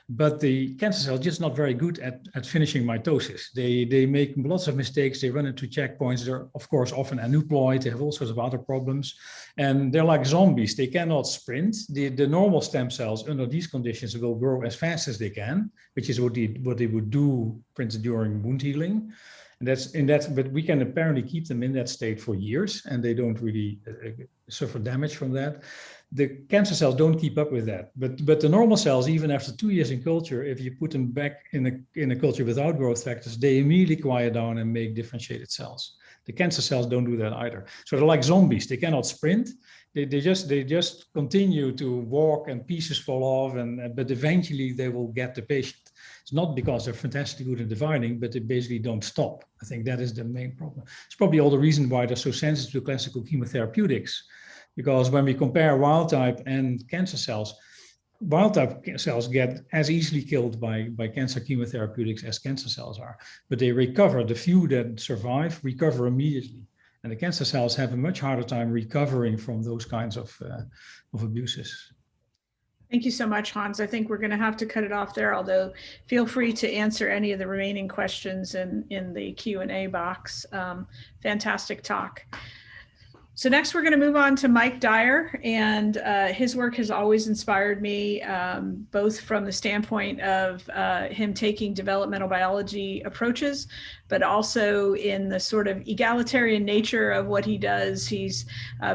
but the cancer cells are just not very good at finishing mitosis. They make lots of mistakes. They run into checkpoints. They're, of course, often aneuploid. They have all sorts of other problems. And they're like zombies. They cannot sprint. The normal stem cells under these conditions will grow as fast as they can, which is what they would do, for instance, during wound healing. And but we can apparently keep them in that state for years, and they don't really suffer damage from that. The cancer cells don't keep up with that, but the normal cells, even after 2 years in culture, if you put them back in a culture without growth factors, they immediately quiet down and make differentiated cells. The cancer cells don't do that either. So they're like zombies. They cannot sprint. They just continue to walk, and pieces fall off, but eventually they will get the patient. It's not because they're fantastically good at dividing, but they basically don't stop. I think that is the main problem. It's probably all the reason why they're so sensitive to classical chemotherapeutics, because when we compare wild type and cancer cells, wild type cells get as easily killed by cancer chemotherapeutics as cancer cells are, but they recover. The few that survive recover immediately. And the cancer cells have a much harder time recovering from those kinds of abuses. Thank you so much, Hans. I think we're going to have to cut it off there, although feel free to answer any of the remaining questions in the Q&A box. Fantastic talk. So next we're going to move on to Mike Dyer, and his work has always inspired me, both from the standpoint of him taking developmental biology approaches, but also in the sort of egalitarian nature of what he does. He's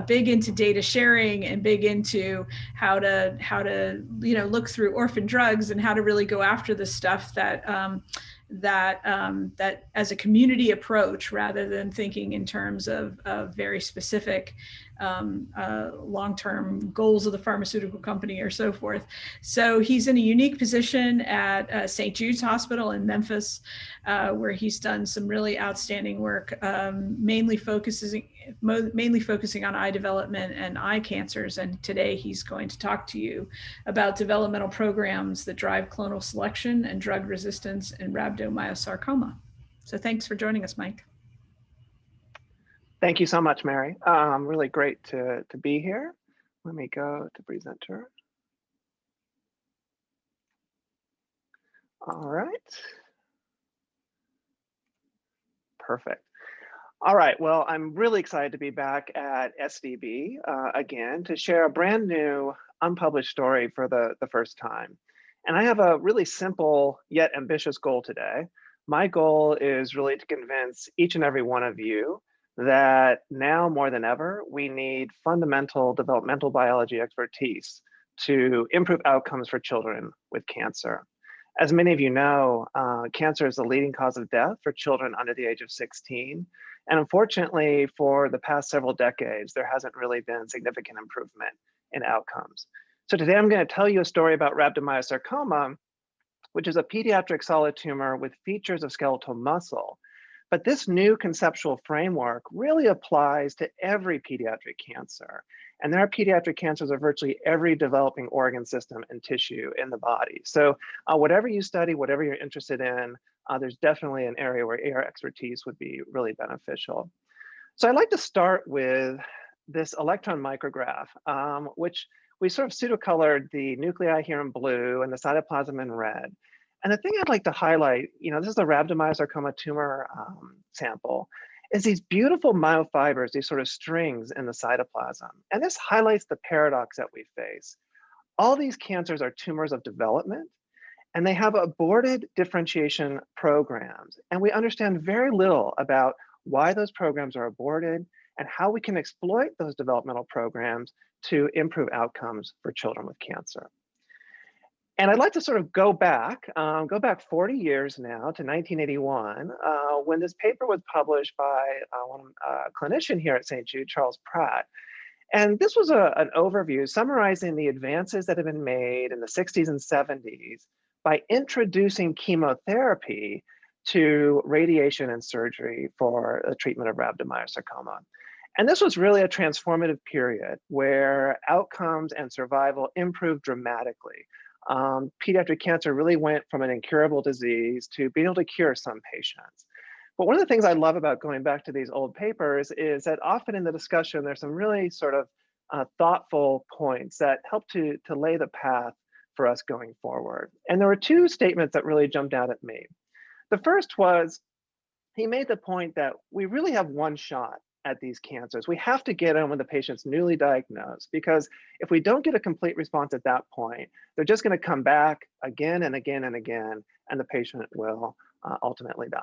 big into data sharing and big into how to look through orphan drugs and how to really go after the stuff that as a community approach, rather than thinking in terms of very specific long-term goals of the pharmaceutical company or so forth. So he's in a unique position at St. Jude's Hospital in Memphis, where he's done some really outstanding work, mainly focusing on eye development and eye cancers. And today he's going to talk to you about developmental programs that drive clonal selection and drug resistance in rhabdomyosarcoma. So thanks for joining us, Mike. Thank you so much, Mary. Really great to be here. Let me go to presenter. All right. Perfect. All right, well, I'm really excited to be back at SDB again to share a brand new unpublished story for the first time. And I have a really simple yet ambitious goal today. My goal is really to convince each and every one of you that now more than ever, we need fundamental developmental biology expertise to improve outcomes for children with cancer. As many of you know, cancer is the leading cause of death for children under the age of 16. And unfortunately, for the past several decades, there hasn't really been significant improvement in outcomes. So today I'm going to tell you a story about rhabdomyosarcoma, which is a pediatric solid tumor with features of skeletal muscle. But this new conceptual framework really applies to every pediatric cancer. And there are pediatric cancers of virtually every developing organ system and tissue in the body. So whatever you study, whatever you're interested in, there's definitely an area where AR expertise would be really beneficial. So I'd like to start with this electron micrograph, which we sort of pseudocolored the nuclei here in blue and the cytoplasm in red. And the thing I'd like to highlight, this is the rhabdomyosarcoma tumor sample, is these beautiful myofibers, these sort of strings in the cytoplasm. And this highlights the paradox that we face. All these cancers are tumors of development, And they have aborted differentiation programs. And we understand very little about why those programs are aborted and how we can exploit those developmental programs to improve outcomes for children with cancer. And I'd like to sort of go back 40 years now to 1981, when this paper was published by a clinician here at St. Jude, Charles Pratt. And this was an overview summarizing the advances that have been made in the 60s and 70s by introducing chemotherapy to radiation and surgery for the treatment of rhabdomyosarcoma. And this was really a transformative period where outcomes and survival improved dramatically. Pediatric cancer really went from an incurable disease to being able to cure some patients. But one of the things I love about going back to these old papers is that often in the discussion, there's some really sort of thoughtful points that help to lay the path for us going forward. And there were two statements that really jumped out at me. The first was, he made the point that we really have one shot at these cancers. We have to get in when the patient's newly diagnosed, because if we don't get a complete response at that point, they're just going to come back again and again and again, and the patient will ultimately die.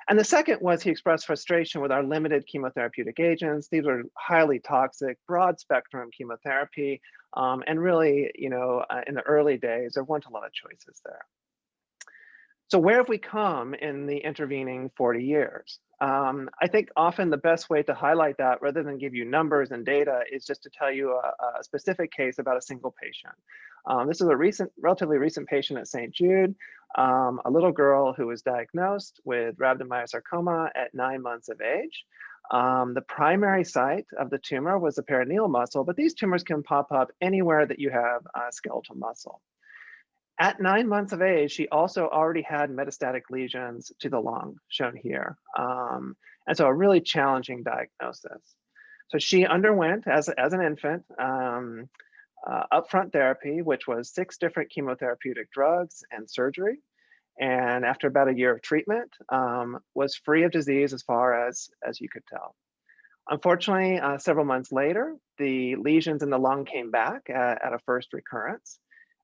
And the second was, he expressed frustration with our limited chemotherapeutic agents. These are highly toxic, broad spectrum chemotherapy. And really, in the early days, there weren't a lot of choices there. So where have we come in the intervening 40 years? I think often the best way to highlight that, rather than give you numbers and data, is just to tell you a specific case about a single patient. This is a relatively recent patient at St. Jude, a little girl who was diagnosed with rhabdomyosarcoma at 9 months of age. The primary site of the tumor was the perineal muscle, but these tumors can pop up anywhere that you have skeletal muscle. At 9 months of age, she also already had metastatic lesions to the lung, shown here. And so a really challenging diagnosis. So she underwent, as an infant, upfront therapy, which was 6 different chemotherapeutic drugs and surgery. And after about a year of treatment, was free of disease as far as you could tell. Unfortunately, several months later, the lesions in the lung came back at a first recurrence.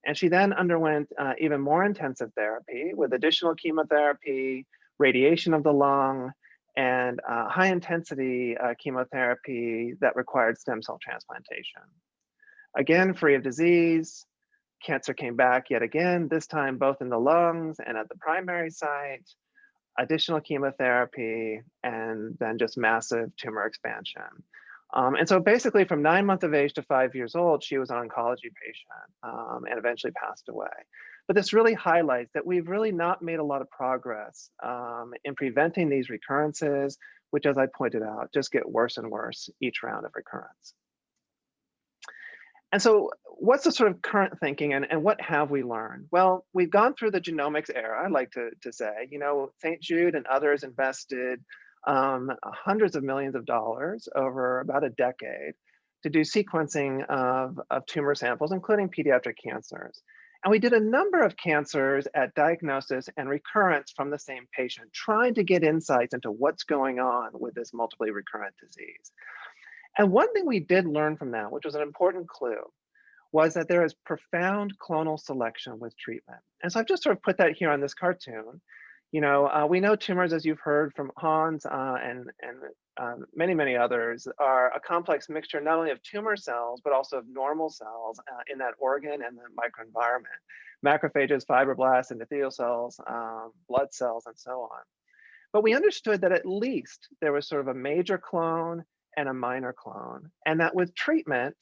And she then underwent even more intensive therapy with additional chemotherapy, radiation of the lung, and high intensity chemotherapy that required stem cell transplantation. Again, free of disease, cancer came back yet again, this time both in the lungs and at the primary site, additional chemotherapy, and then just massive tumor expansion. And so basically from 9 months of age to 5 years old, she was an oncology patient and eventually passed away. But this really highlights that we've really not made a lot of progress in preventing these recurrences, which, as I pointed out, just get worse and worse each round of recurrence. And so what's the sort of current thinking, and what have we learned? Well, we've gone through the genomics era, I like to say. St. Jude and others invested hundreds of millions of dollars over about a decade to do sequencing of tumor samples, including pediatric cancers. And we did a number of cancers at diagnosis and recurrence from the same patient, trying to get insights into what's going on with this multiply recurrent disease. And one thing we did learn from that, which was an important clue, was that there is profound clonal selection with treatment. And so I've just sort of put that here on this cartoon. We know tumors, as you've heard from Hans and many others, are a complex mixture not only of tumor cells, but also of normal cells in that organ and the microenvironment. Macrophages, fibroblasts, endothelial cells, blood cells, and so on. But we understood that at least there was sort of a major clone and a minor clone, and that with treatment,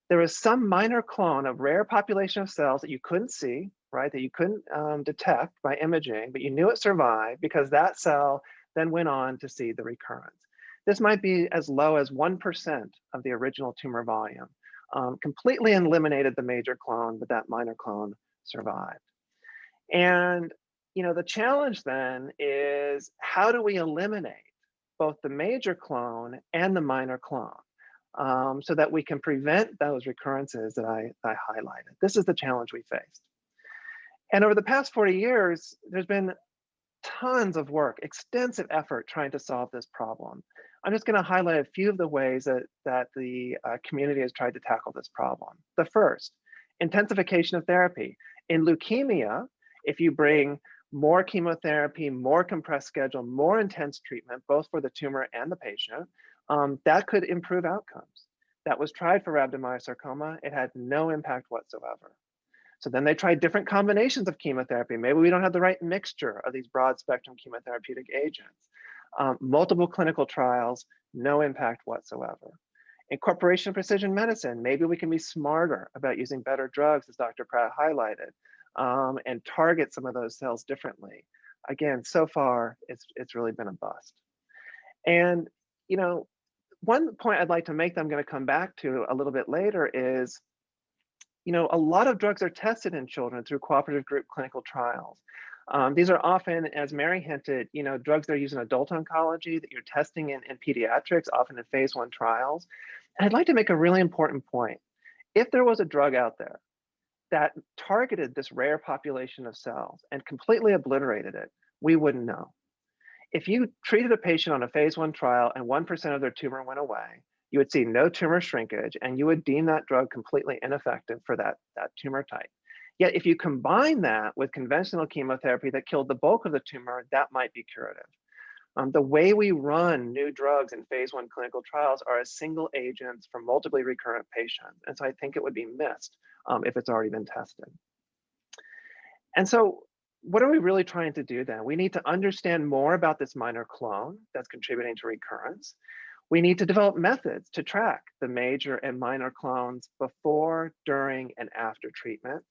there was some minor clone of rare population of cells that you couldn't see, right, that you couldn't detect by imaging, but you knew it survived because that cell then went on to see the recurrence. This might be as low as 1% of the original tumor volume. Completely eliminated the major clone, but that minor clone survived. And the challenge then is, how do we eliminate both the major clone and the minor clone so that we can prevent those recurrences that I highlighted? This is the challenge we faced. And over the past 40 years, there's been tons of work, extensive effort trying to solve this problem. I'm just going to highlight a few of the ways that the community has tried to tackle this problem. The first, intensification of therapy. In leukemia, If you bring more chemotherapy, more compressed schedule, more intense treatment, both for the tumor and the patient, that could improve outcomes. That was tried for rhabdomyosarcoma. It had no impact whatsoever. So then they tried different combinations of chemotherapy. Maybe we don't have the right mixture of these broad spectrum chemotherapeutic agents. Multiple clinical trials, no impact whatsoever. Incorporation of precision medicine, maybe we can be smarter about using better drugs, as Dr. Pratt highlighted, and target some of those cells differently. Again, so far, it's really been a bust. And, you know, one point I'd like to make that I'm going to come back to a little bit later is, you know, a lot of drugs are tested in children through cooperative group clinical trials. These are often, as Mary hinted, you know, drugs that are used in adult oncology that you're testing in pediatrics, often in phase 1 trials. And I'd like to make a really important point. If there was a drug out there that targeted this rare population of cells and completely obliterated it, we wouldn't know. If you treated a patient on a phase 1 trial and 1% of their tumor went away, you would see no tumor shrinkage, and you would deem that drug completely ineffective for that tumor type. Yet if you combine that with conventional chemotherapy that killed the bulk of the tumor, that might be curative. The way we run new drugs in phase 1 clinical trials are as single agents for multiply recurrent patients. And so I think it would be missed if it's already been tested. And so what are we really trying to do then? We need to understand more about this minor clone that's contributing to recurrence. We need to develop methods to track the major and minor clones before, during, and after treatment.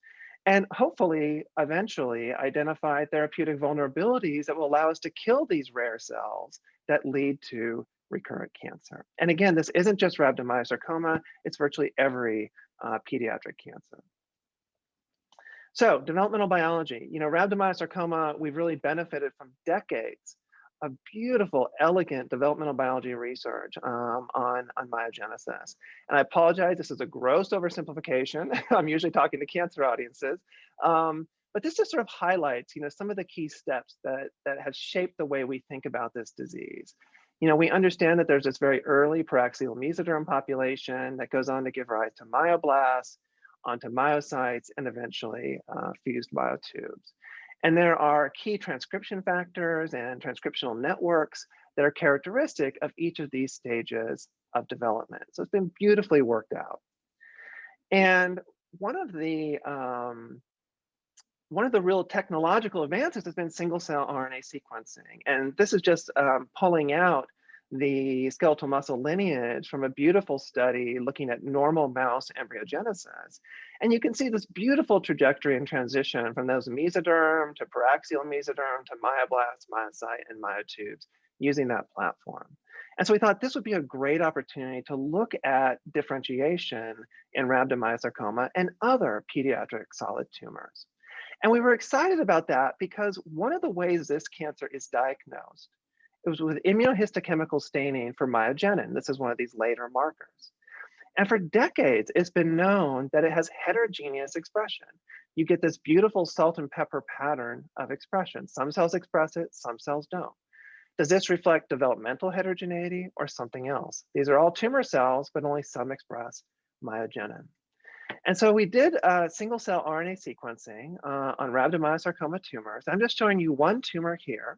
And hopefully, eventually, identify therapeutic vulnerabilities that will allow us to kill these rare cells that lead to recurrent cancer. And again, this isn't just rhabdomyosarcoma, it's virtually every pediatric cancer. So developmental biology, you know, rhabdomyosarcoma, we've really benefited from decades of beautiful, elegant developmental biology research on myogenesis. And I apologize, this is a gross oversimplification. I'm usually talking to cancer audiences. But this just sort of highlights, you know, some of the key steps that have shaped the way we think about this disease. You know, we understand that there's this very early paraxial mesoderm population that goes on to give rise to myoblasts, onto myocytes, and eventually fused myotubes. And there are key transcription factors and transcriptional networks that are characteristic of each of these stages of development. So it's been beautifully worked out. And one of the real technological advances has been single cell RNA sequencing. And this is just pulling out the skeletal muscle lineage from a beautiful study looking at normal mouse embryogenesis. And you can see this beautiful trajectory and transition from those mesoderm to paraxial mesoderm to myoblasts, myocyte, and myotubes using that platform. And so we thought this would be a great opportunity to look at differentiation in rhabdomyosarcoma and other pediatric solid tumors. And we were excited about that because one of the ways this cancer is diagnosed, it was with immunohistochemical staining for myogenin. This is one of these later markers. And for decades, it's been known that it has heterogeneous expression. You get this beautiful salt and pepper pattern of expression. Some cells express it, some cells don't. Does this reflect developmental heterogeneity or something else? These are all tumor cells, but only some express myogenin. And so we did single cell RNA sequencing on rhabdomyosarcoma tumors. I'm just showing you one tumor here.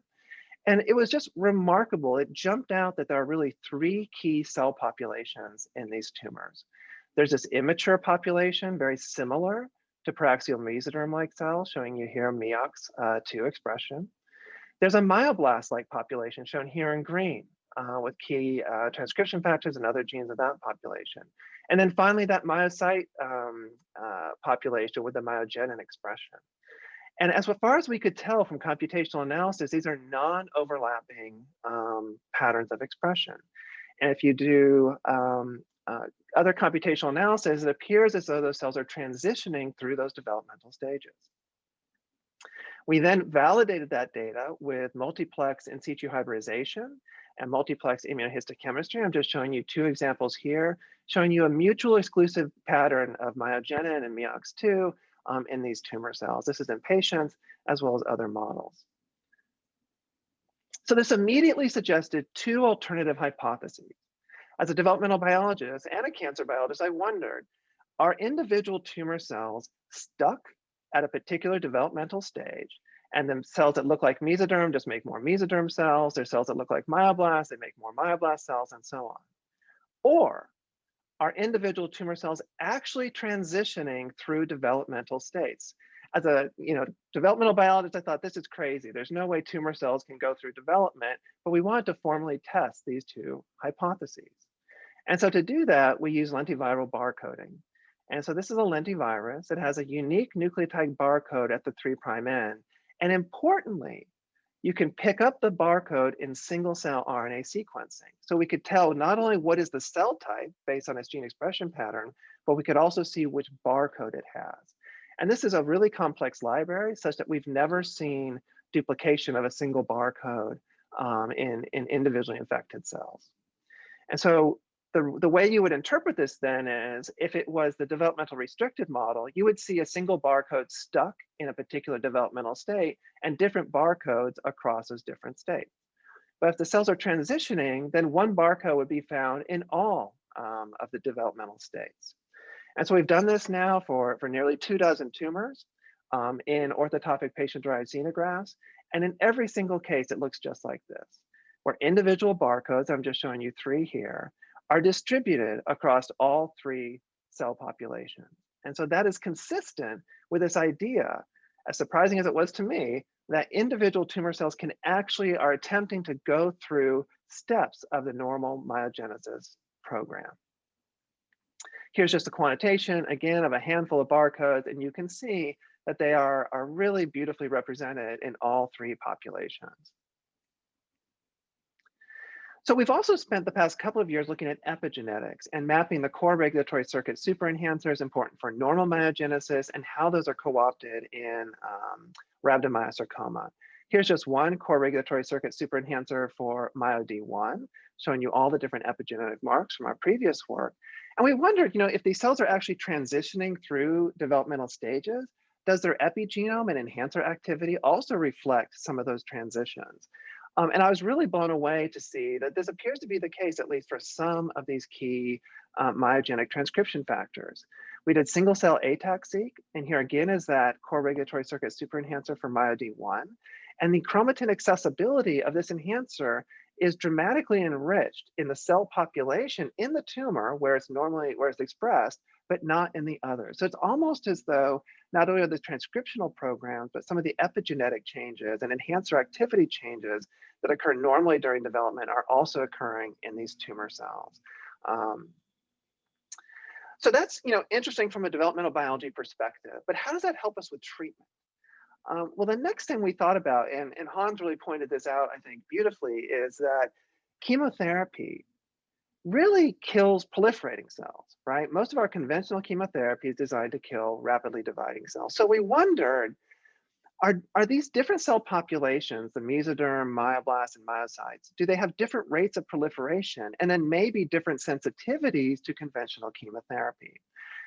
And it was just remarkable. It jumped out that there are really 3 key cell populations in these tumors. There's this immature population, very similar to paraxial mesoderm-like cells, showing you here MEOX2 expression. There's a myoblast-like population shown here in green with key transcription factors and other genes of that population. And then finally, that myocyte population with the myogenin expression. And as far as we could tell from computational analysis, these are non-overlapping patterns of expression. And if you do other computational analysis, it appears as though those cells are transitioning through those developmental stages. We then validated that data with multiplex in situ hybridization and multiplex immunohistochemistry. I'm just showing you 2 examples here, showing you a mutually exclusive pattern of myogenin and MEOX2 in these tumor cells. This is in patients as well as other models. So this immediately suggested 2 alternative hypotheses. As a developmental biologist and a cancer biologist, I wondered, are individual tumor cells stuck at a particular developmental stage, and then cells that look like mesoderm just make more mesoderm cells. There's cells that look like myoblasts, they make more myoblast cells, and so on. Or are individual tumor cells actually transitioning through developmental states? As a developmental biologist, I thought this is crazy. There's no way tumor cells can go through development, but we wanted to formally test these two hypotheses. And so to do that, we use lentiviral barcoding. And so this is a lentivirus. It has a unique nucleotide barcode at the 3' end. And importantly, you can pick up the barcode in single cell RNA sequencing. So we could tell not only what is the cell type based on its gene expression pattern, but we could also see which barcode it has. And this is a really complex library such that we've never seen duplication of a single barcode in individually infected cells. And so the way you would interpret this then is, if it was the developmental restricted model, you would see a single barcode stuck in a particular developmental state and different barcodes across those different states. But if the cells are transitioning, then one barcode would be found in all of the developmental states. And so we've done this now for nearly 24 tumors in orthotopic patient-derived xenografts. And in every single case, it looks just like this, where individual barcodes, I'm just showing you 3 here, are distributed across all 3 cell populations. And so that is consistent with this idea, as surprising as it was to me, that individual tumor cells are attempting to go through steps of the normal myogenesis program. Here's just a quantitation, again, of a handful of barcodes, and you can see that they are really beautifully represented in all 3 populations. So we've also spent the past couple of years looking at epigenetics and mapping the core regulatory circuit superenhancers important for normal myogenesis and how those are co-opted in rhabdomyosarcoma. Here's just one core regulatory circuit superenhancer for MyoD1, showing you all the different epigenetic marks from our previous work. And we wondered, if these cells are actually transitioning through developmental stages, does their epigenome and enhancer activity also reflect some of those transitions? And I was really blown away to see that this appears to be the case, at least for some of these key myogenic transcription factors. We did single cell ATAC-seq, and here again is that core regulatory circuit superenhancer for MyoD1. And the chromatin accessibility of this enhancer is dramatically enriched in the cell population in the tumor where it's expressed, but not in the others. So it's almost as though not only are the transcriptional programs, but some of the epigenetic changes and enhancer activity changes that occur normally during development are also occurring in these tumor cells. So that's interesting from a developmental biology perspective, but how does that help us with treatment? Well, the next thing we thought about, and Hans really pointed this out, I think, beautifully, is that chemotherapy really kills proliferating cells, right? Most of our conventional chemotherapy is designed to kill rapidly dividing cells. So we wondered, are these different cell populations, the mesoderm, myoblasts, and myocytes, do they have different rates of proliferation and then maybe different sensitivities to conventional chemotherapy?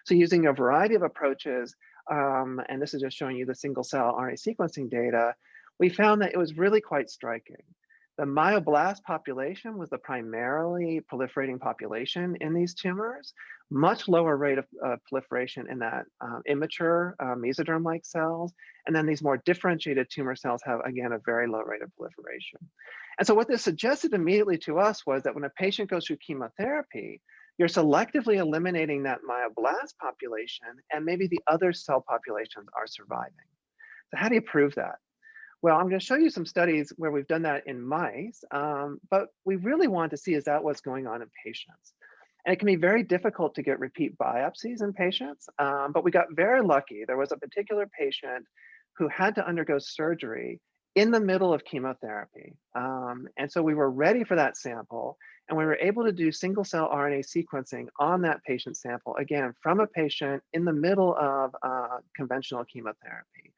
So using a variety of approaches, and this is just showing you the single cell RNA sequencing data, we found that it was really quite striking. The myoblast population was the primarily proliferating population in these tumors, much lower rate of proliferation in that immature mesoderm-like cells. And then these more differentiated tumor cells have, again, a very low rate of proliferation. And so what this suggested immediately to us was that when a patient goes through chemotherapy, you're selectively eliminating that myoblast population, and maybe the other cell populations are surviving. So how do you prove that? Well, I'm going to show you some studies where we've done that in mice, but we really want to see, is that what's going on in patients? And it can be very difficult to get repeat biopsies in patients, but we got very lucky. There was a particular patient who had to undergo surgery in the middle of chemotherapy. And so we were ready for that sample, and we were able to do single cell RNA sequencing on that patient sample, again, from a patient in the middle of conventional chemotherapy.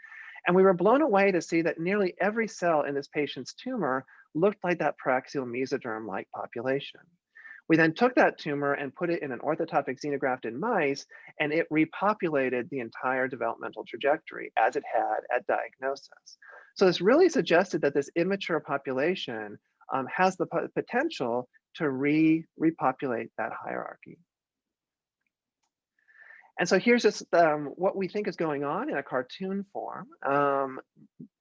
And we were blown away to see that nearly every cell in this patient's tumor looked like that paraxial mesoderm-like population. We then took that tumor and put it in an orthotopic xenograft in mice, and it repopulated the entire developmental trajectory as it had at diagnosis. So this really suggested that this immature population has the potential to repopulate that hierarchy. And so here's just what we think is going on in a cartoon form.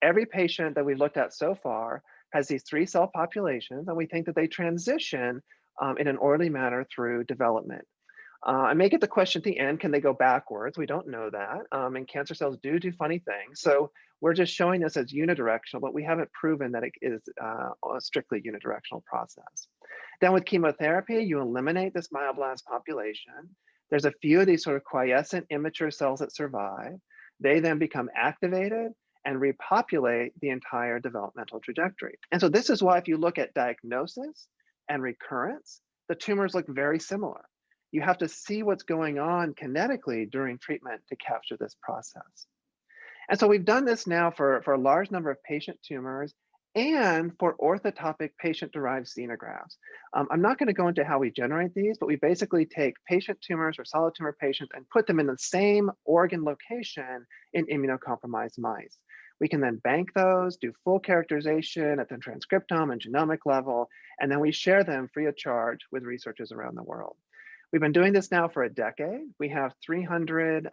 Every patient that we've looked at so far has these 3 cell populations, and we think that they transition in an orderly manner through development. I may get the question at the end, can they go backwards? We don't know that, and cancer cells do funny things. So we're just showing this as unidirectional, but we haven't proven that it is a strictly unidirectional process. Then with chemotherapy, you eliminate this myoblast population. There's a few of these sort of quiescent immature cells that survive. They then become activated and repopulate the entire developmental trajectory. And so this is why if you look at diagnosis and recurrence, the tumors look very similar. You have to see what's going on kinetically during treatment to capture this process. And so we've done this now for a large number of patient tumors and for orthotopic patient-derived xenografts. I'm not going to go into how we generate these, but we basically take patient tumors or solid tumor patients and put them in the same organ location in immunocompromised mice. We can then bank those, do full characterization at the transcriptome and genomic level, and then we share them free of charge with researchers around the world. We've been doing this now for a decade. We have 300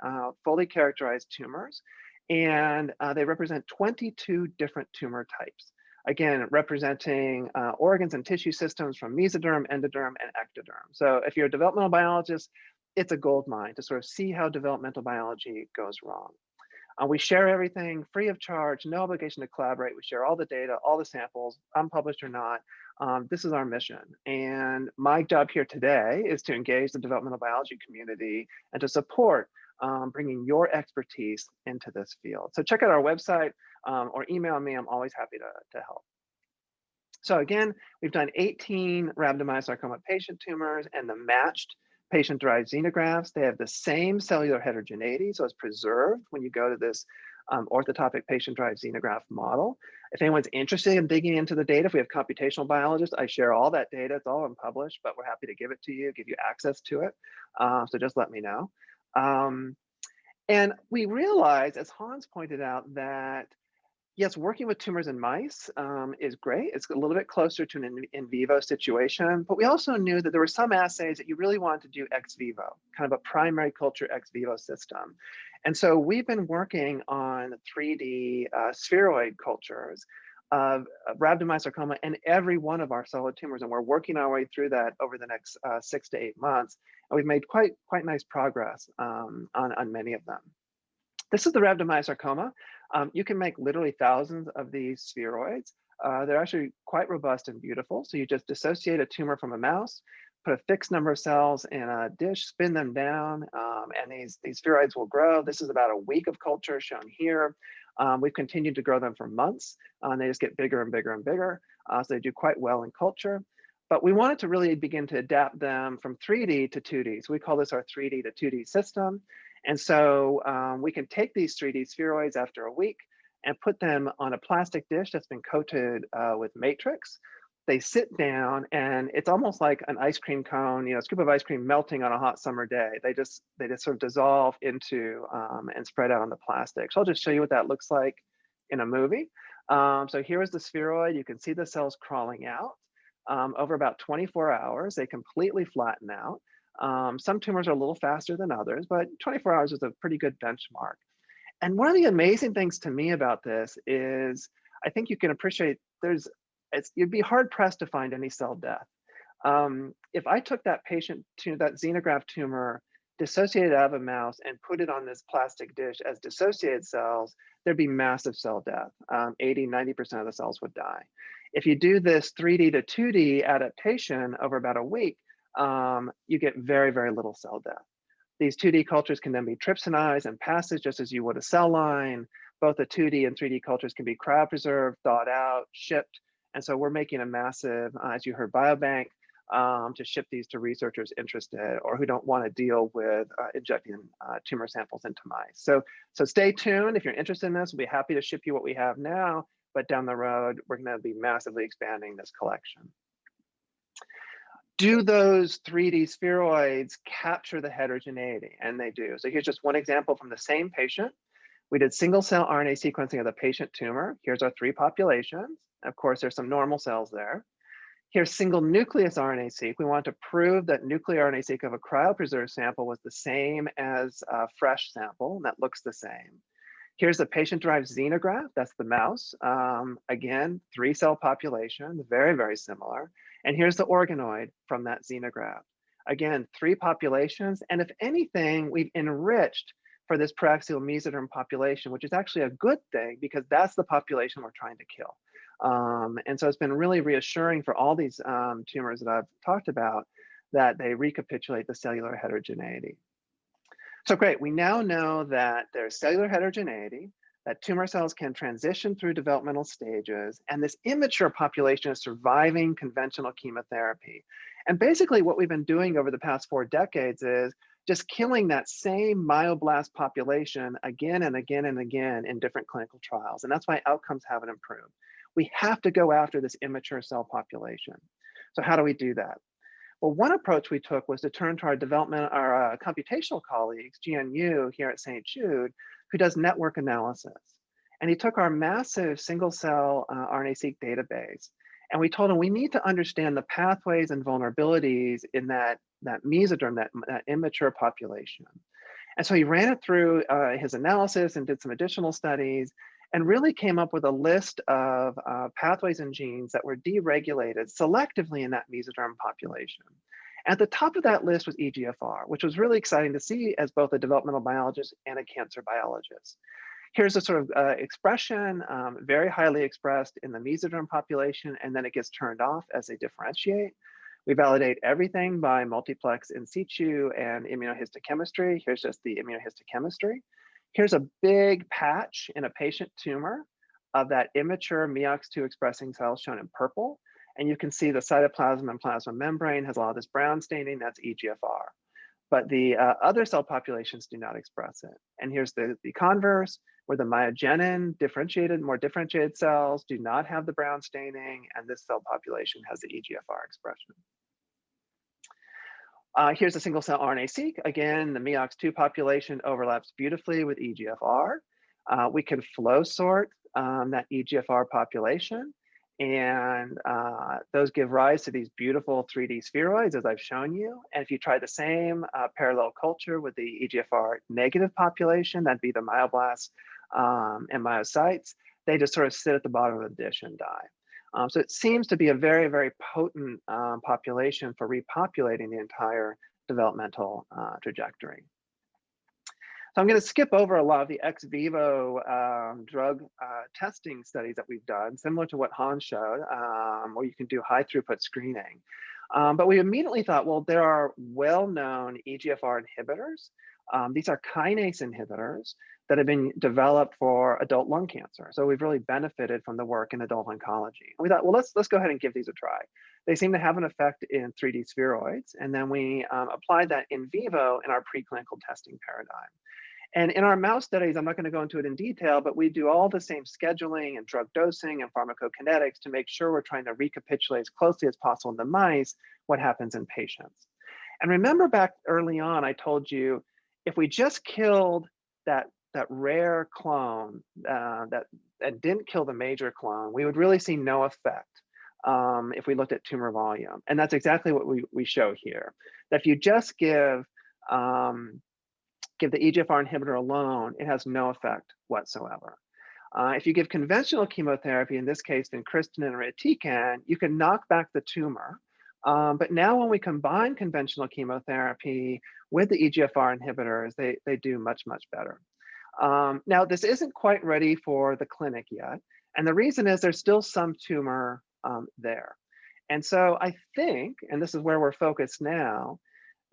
fully characterized tumors, and they represent 22 different tumor types. Again, representing organs and tissue systems from mesoderm, endoderm, and ectoderm. So if you're a developmental biologist, it's a gold mine to sort of see how developmental biology goes wrong. We share everything free of charge, no obligation to collaborate. We share all the data, all the samples, unpublished or not. This is our mission. And my job here today is to engage the developmental biology community and to support bringing your expertise into this field. So check out our website or email me. I'm always happy to help. So again, we've done 18 rhabdomyosarcoma patient tumors and the matched patient-derived xenografts. They have the same cellular heterogeneity, so it's preserved when you go to this orthotopic patient-derived xenograft model. If anyone's interested in digging into the data, if we have computational biologists, I share all that data. It's all unpublished, but we're happy to give it to you, give you access to it. So just let me know. And we realize, as Hans pointed out, that yes, working with tumors in mice is great. It's a little bit closer to an in vivo situation, but we also knew that there were some assays that you really wanted to do ex vivo, kind of a primary culture ex vivo system. And so we've been working on 3D spheroid cultures of rhabdomyosarcoma and every one of our solid tumors, and we're working our way through that over the next 6 to 8 months. And we've made quite nice progress on many of them. This is the rhabdomyosarcoma. You can make literally thousands of these spheroids. They're actually quite robust and beautiful. So you just dissociate a tumor from a mouse, put a fixed number of cells in a dish, spin them down, and these spheroids will grow. This is about a week of culture shown here. We've continued to grow them for months, and they just get bigger and bigger and bigger. So they do quite well in culture. But we wanted to really begin to adapt them from 3D to 2D. So we call this our 3D to 2D system. And so we can take these 3D spheroids after a week and put them on a plastic dish that's been coated with matrix. They sit down and it's almost like an ice cream cone, a scoop of ice cream melting on a hot summer day. They just sort of dissolve into and spread out on the plastic. So I'll just show you what that looks like in a movie. So here is the spheroid. You can see the cells crawling out. Over about 24 hours, they completely flatten out. Some tumors are a little faster than others, but 24 hours is a pretty good benchmark. And one of the amazing things to me about this is, I think you can appreciate you'd be hard pressed to find any cell death. If I took that patient tumor, that xenograft tumor, dissociated out of a mouse and put it on this plastic dish as dissociated cells, there'd be massive cell death. 80, 90% of the cells would die. If you do this 3D to 2D adaptation over about a week, you get very, very little cell death. These 2D cultures can then be trypsinized and passaged just as you would a cell line. Both the 2D and 3D cultures can be cryopreserved, thawed out, shipped. And so we're making a massive, as you heard, biobank to ship these to researchers interested or who don't want to deal with injecting tumor samples into mice. So stay tuned. If you're interested in this, we'll be happy to ship you what we have now, but down the road, we're going to be massively expanding this collection. Do those 3D spheroids capture the heterogeneity? And they do. So here's just one example from the same patient. We did single cell RNA sequencing of the patient tumor. Here's our 3 populations. Of course, there's some normal cells there. Here's single nucleus RNA-seq. We want to prove that nuclear RNA-seq of a cryopreserved sample was the same as a fresh sample, and that looks the same. Here's the patient-derived xenograft, that's the mouse. Again, 3-cell population, very, very similar. And here's the organoid from that xenograft. Again, 3 populations, and if anything, we've enriched for this paraxial mesoderm population, which is actually a good thing because that's the population we're trying to kill. And so it's been really reassuring for all these tumors that I've talked about that they recapitulate the cellular heterogeneity. So great, we now know that there's cellular heterogeneity, that tumor cells can transition through developmental stages, and this immature population is surviving conventional chemotherapy. And basically what we've been doing over the past 4 decades is just killing that same myoblast population again and again and again in different clinical trials. And that's why outcomes haven't improved. We have to go after this immature cell population. So how do we do that? Well, one approach we took was to turn to our computational colleagues, GNU here at St. Jude, who does network analysis. And he took our massive single cell RNA-seq database, and we told him we need to understand the pathways and vulnerabilities in that mesoderm, that immature population. And so he ran it through his analysis and did some additional studies and really came up with a list of pathways and genes that were deregulated selectively in that mesoderm population. At the top of that list was EGFR, which was really exciting to see as both a developmental biologist and a cancer biologist. Here's a sort of expression, very highly expressed in the mesoderm population, and then it gets turned off as they differentiate. We validate everything by multiplex in situ and immunohistochemistry. Here's just the immunohistochemistry. Here's a big patch in a patient tumor of that immature MEOX2 expressing cells shown in purple. And you can see the cytoplasm and plasma membrane has a lot of this brown staining, that's EGFR. But the other cell populations do not express it. And here's the converse, where the myogenin more differentiated cells do not have the brown staining, and this cell population has the EGFR expression. Here's a single cell RNA-seq. Again, the MEOX2 population overlaps beautifully with EGFR. We can flow sort that EGFR population, and those give rise to these beautiful 3D spheroids, as I've shown you. And if you try the same parallel culture with the EGFR negative population, that'd be the myoblasts and myocytes, they just sort of sit at the bottom of the dish and die. So it seems to be a very, very potent population for repopulating the entire developmental trajectory. So I'm going to skip over a lot of the ex vivo drug testing studies that we've done, similar to what Hans showed, where you can do high throughput screening. But we immediately thought, well, there are well-known EGFR inhibitors. These are kinase inhibitors that have been developed for adult lung cancer. So we've really benefited from the work in adult oncology. And we thought, well, let's go ahead and give these a try. They seem to have an effect in 3D spheroids. And then we applied that in vivo in our preclinical testing paradigm. And in our mouse studies, I'm not going to go into it in detail, but we do all the same scheduling and drug dosing and pharmacokinetics to make sure we're trying to recapitulate as closely as possible in the mice what happens in patients. And remember back early on, I told you, if we just killed that rare clone that didn't kill the major clone, we would really see no effect if we looked at tumor volume. And that's exactly what we show here. That if you just give the EGFR inhibitor alone, it has no effect whatsoever. If you give conventional chemotherapy, in this case, vincristine and irinotecan, you can knock back the tumor. But now when we combine conventional chemotherapy with the EGFR inhibitors, they do much, much better. Now, this isn't quite ready for the clinic yet. And the reason is there's still some tumor there. And so I think, and this is where we're focused now,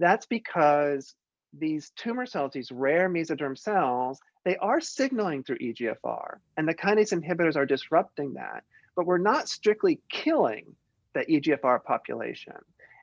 that's because these tumor cells, these rare mesoderm cells, they are signaling through EGFR, and the kinase inhibitors are disrupting that, but we're not strictly killing the EGFR population.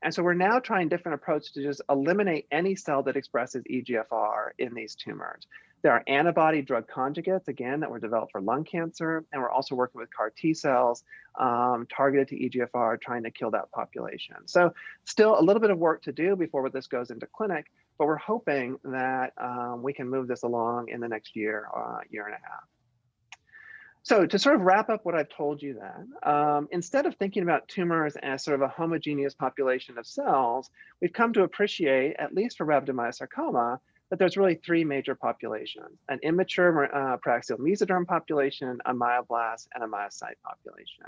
And so we're now trying different approaches to just eliminate any cell that expresses EGFR in these tumors. There are antibody drug conjugates, again, that were developed for lung cancer, and we're also working with CAR T cells targeted to EGFR, trying to kill that population. So still a little bit of work to do before this goes into clinic, but we're hoping that we can move this along in the next year, year and a half. So to sort of wrap up what I've told you then, instead of thinking about tumors as sort of a homogeneous population of cells, we've come to appreciate, at least for rhabdomyosarcoma, that there's really three major populations: an immature paraxial mesoderm population, a myoblast, and a myocyte population.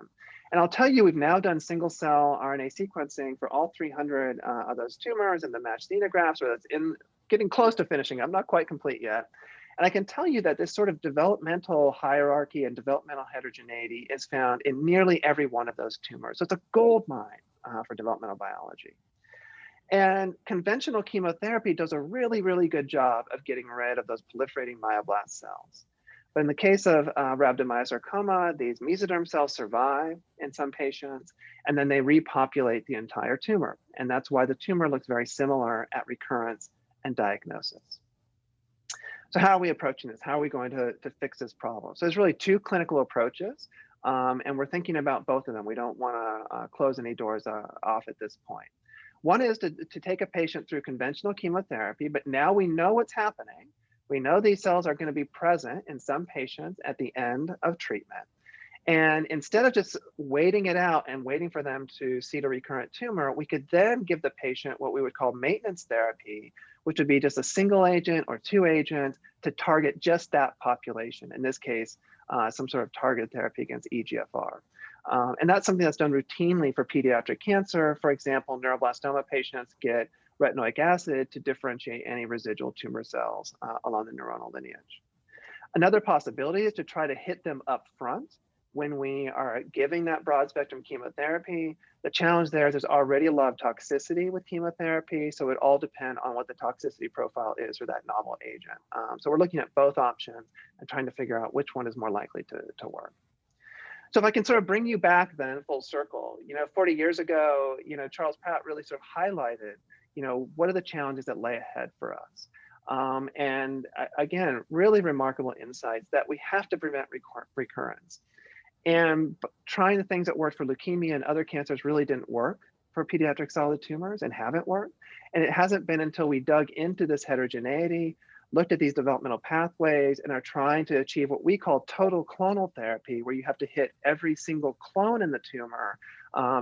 And I'll tell you, we've now done single cell RNA sequencing for all 300 of those tumors in the matched xenografts, or that's getting close to finishing up, not quite complete yet. And I can tell you that this sort of developmental hierarchy and developmental heterogeneity is found in nearly every one of those tumors. So it's a gold mine for developmental biology. And conventional chemotherapy does a really, really good job of getting rid of those proliferating myoblast cells. But in the case of rhabdomyosarcoma, these mesoderm cells survive in some patients, and then they repopulate the entire tumor. And that's why the tumor looks very similar at recurrence and diagnosis. So how are we approaching this? How are we going to fix this problem? So there's really two clinical approaches, and we're thinking about both of them. We don't want to close any doors off at this point. One is to take a patient through conventional chemotherapy, but now we know what's happening. We know these cells are going to be present in some patients at the end of treatment. And instead of just waiting it out and waiting for them to seed a recurrent tumor, we could then give the patient what we would call maintenance therapy, which would be just a single agent or two agents to target just that population. In this case, some sort of targeted therapy against EGFR. And that's something that's done routinely for pediatric cancer. For example, neuroblastoma patients get retinoic acid to differentiate any residual tumor cells along the neuronal lineage. Another possibility is to try to hit them up front when we are giving that broad spectrum chemotherapy. The challenge there is there's already a lot of toxicity with chemotherapy, so it all depends on what the toxicity profile is for that novel agent. So we're looking at both options and trying to figure out which one is more likely to work. So if I can sort of bring you back then full circle, 40 years ago, Charles Pratt really sort of highlighted, what are the challenges that lay ahead for us? And again, really remarkable insights that we have to prevent recurrence. And trying the things that worked for leukemia and other cancers really didn't work for pediatric solid tumors and haven't worked. And it hasn't been until we dug into this heterogeneity, looked at these developmental pathways, and are trying to achieve what we call total clonal therapy, where you have to hit every single clone in the tumor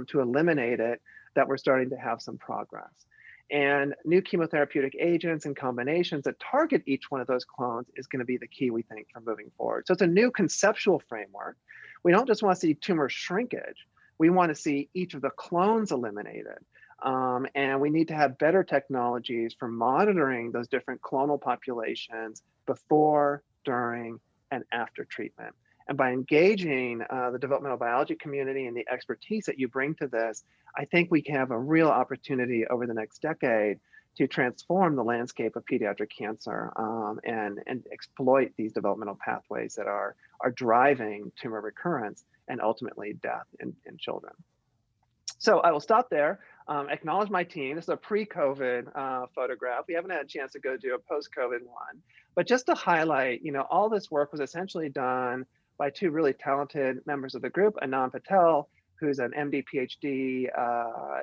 to eliminate it, that we're starting to have some progress. And new chemotherapeutic agents and combinations that target each one of those clones is going to be the key, we think, for moving forward. So it's a new conceptual framework. We don't just want to see tumor shrinkage. We want to see each of the clones eliminated. And we need to have better technologies for monitoring those different clonal populations before, during, and after treatment. And by engaging the developmental biology community and the expertise that you bring to this, I think we can have a real opportunity over the next decade to transform the landscape of pediatric cancer and exploit these developmental pathways that are driving tumor recurrence and ultimately death in children. So I will stop there, acknowledge my team. This is a pre-COVID photograph. We haven't had a chance to go do a post-COVID one, but just to highlight, all this work was essentially done by two really talented members of the group, Anand Patel, who's an MD PhD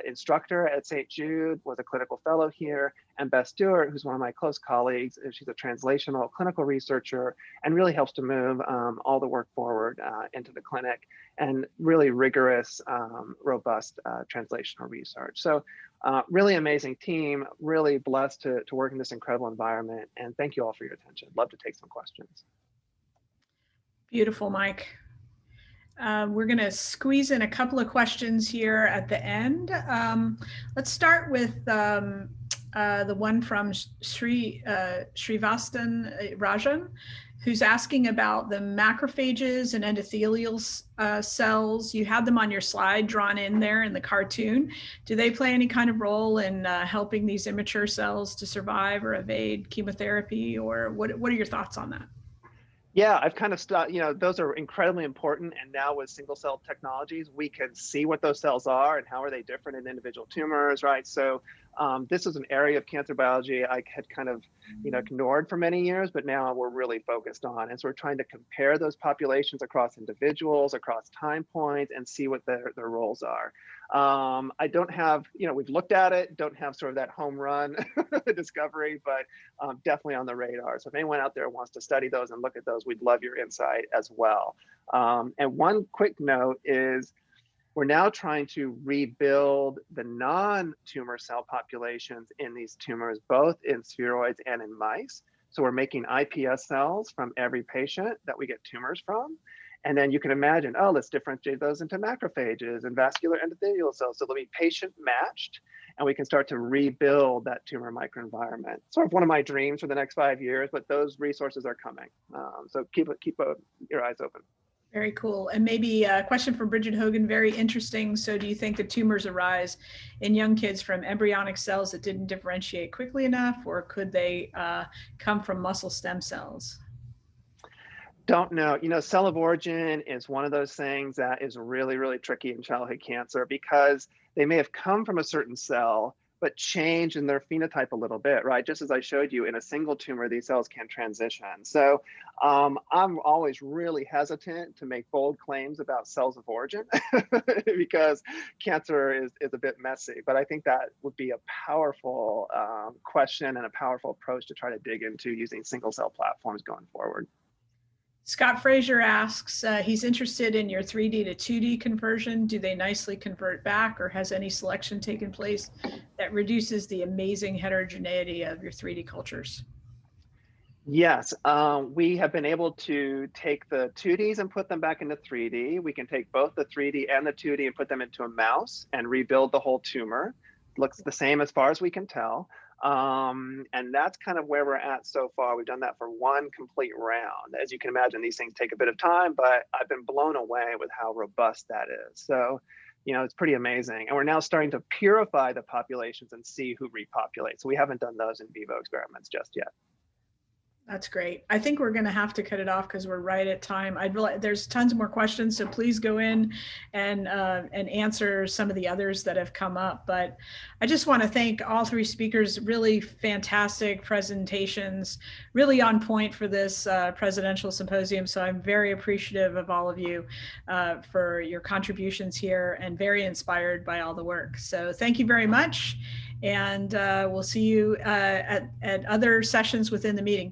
instructor at St. Jude, was a clinical fellow here, and Beth Stewart, who's one of my close colleagues. She's a translational clinical researcher and really helps to move all the work forward into the clinic, and really rigorous, robust translational research. So really amazing team, really blessed to work in this incredible environment. And thank you all for your attention. Love to take some questions. Beautiful, Mike. We're going to squeeze in a couple of questions here at the end. Let's start with the one from Srivastan Rajan, who's asking about the macrophages and endothelial cells. You had them on your slide drawn in there in the cartoon. Do they play any kind of role in helping these immature cells to survive or evade chemotherapy, or what are your thoughts on that? Yeah, I've kind of stopped, those are incredibly important. And now with single cell technologies, we can see what those cells are and how are they different in individual tumors, right? So This is an area of cancer biology I had kind of, ignored for many years, but now we're really focused on. And so we're trying to compare those populations across individuals, across time points, and see what their roles are. I don't have, we've looked at it, don't have sort of that home run discovery, but definitely on the radar. So if anyone out there wants to study those and look at those, we'd love your insight as well. And one quick note is, we're now trying to rebuild the non-tumor cell populations in these tumors, both in spheroids and in mice. So we're making iPS cells from every patient that we get tumors from. And then you can imagine, oh, let's differentiate those into macrophages and vascular endothelial cells. So they'll be patient matched, and we can start to rebuild that tumor microenvironment. Sort of one of my dreams for the next 5 years, but those resources are coming. So keep your eyes open. Very cool. And maybe a question from Bridget Hogan, very interesting. So do you think the tumors arise in young kids from embryonic cells that didn't differentiate quickly enough, or could they come from muscle stem cells? Don't know. Cell of origin is one of those things that is really, really tricky in childhood cancer, because they may have come from a certain cell, but change in their phenotype a little bit, right? Just as I showed you, in a single tumor, these cells can transition. So I'm always really hesitant to make bold claims about cells of origin because cancer is a bit messy. But I think that would be a powerful question and a powerful approach to try to dig into using single cell platforms going forward. Scott Fraser asks, he's interested in your 3D to 2D conversion. Do they nicely convert back, or has any selection taken place that reduces the amazing heterogeneity of your 3D cultures? Yes, we have been able to take the 2Ds and put them back into 3D. We can take both the 3D and the 2D and put them into a mouse and rebuild the whole tumor. Looks the same as far as we can tell. And that's kind of where we're at so far. We've done that for one complete round. As you can imagine, these things take a bit of time, but I've been blown away with how robust that is. So, it's pretty amazing. And we're now starting to purify the populations and see who repopulates. So we haven't done those in vivo experiments just yet. That's great. I think we're going to have to cut it off because we're right at time. There's tons more questions, so please go in and answer some of the others that have come up. But I just want to thank all three speakers. Really fantastic presentations, really on point for this presidential symposium. So I'm very appreciative of all of you for your contributions here, and very inspired by all the work. So thank you very much. And we'll see you at other sessions within the meeting.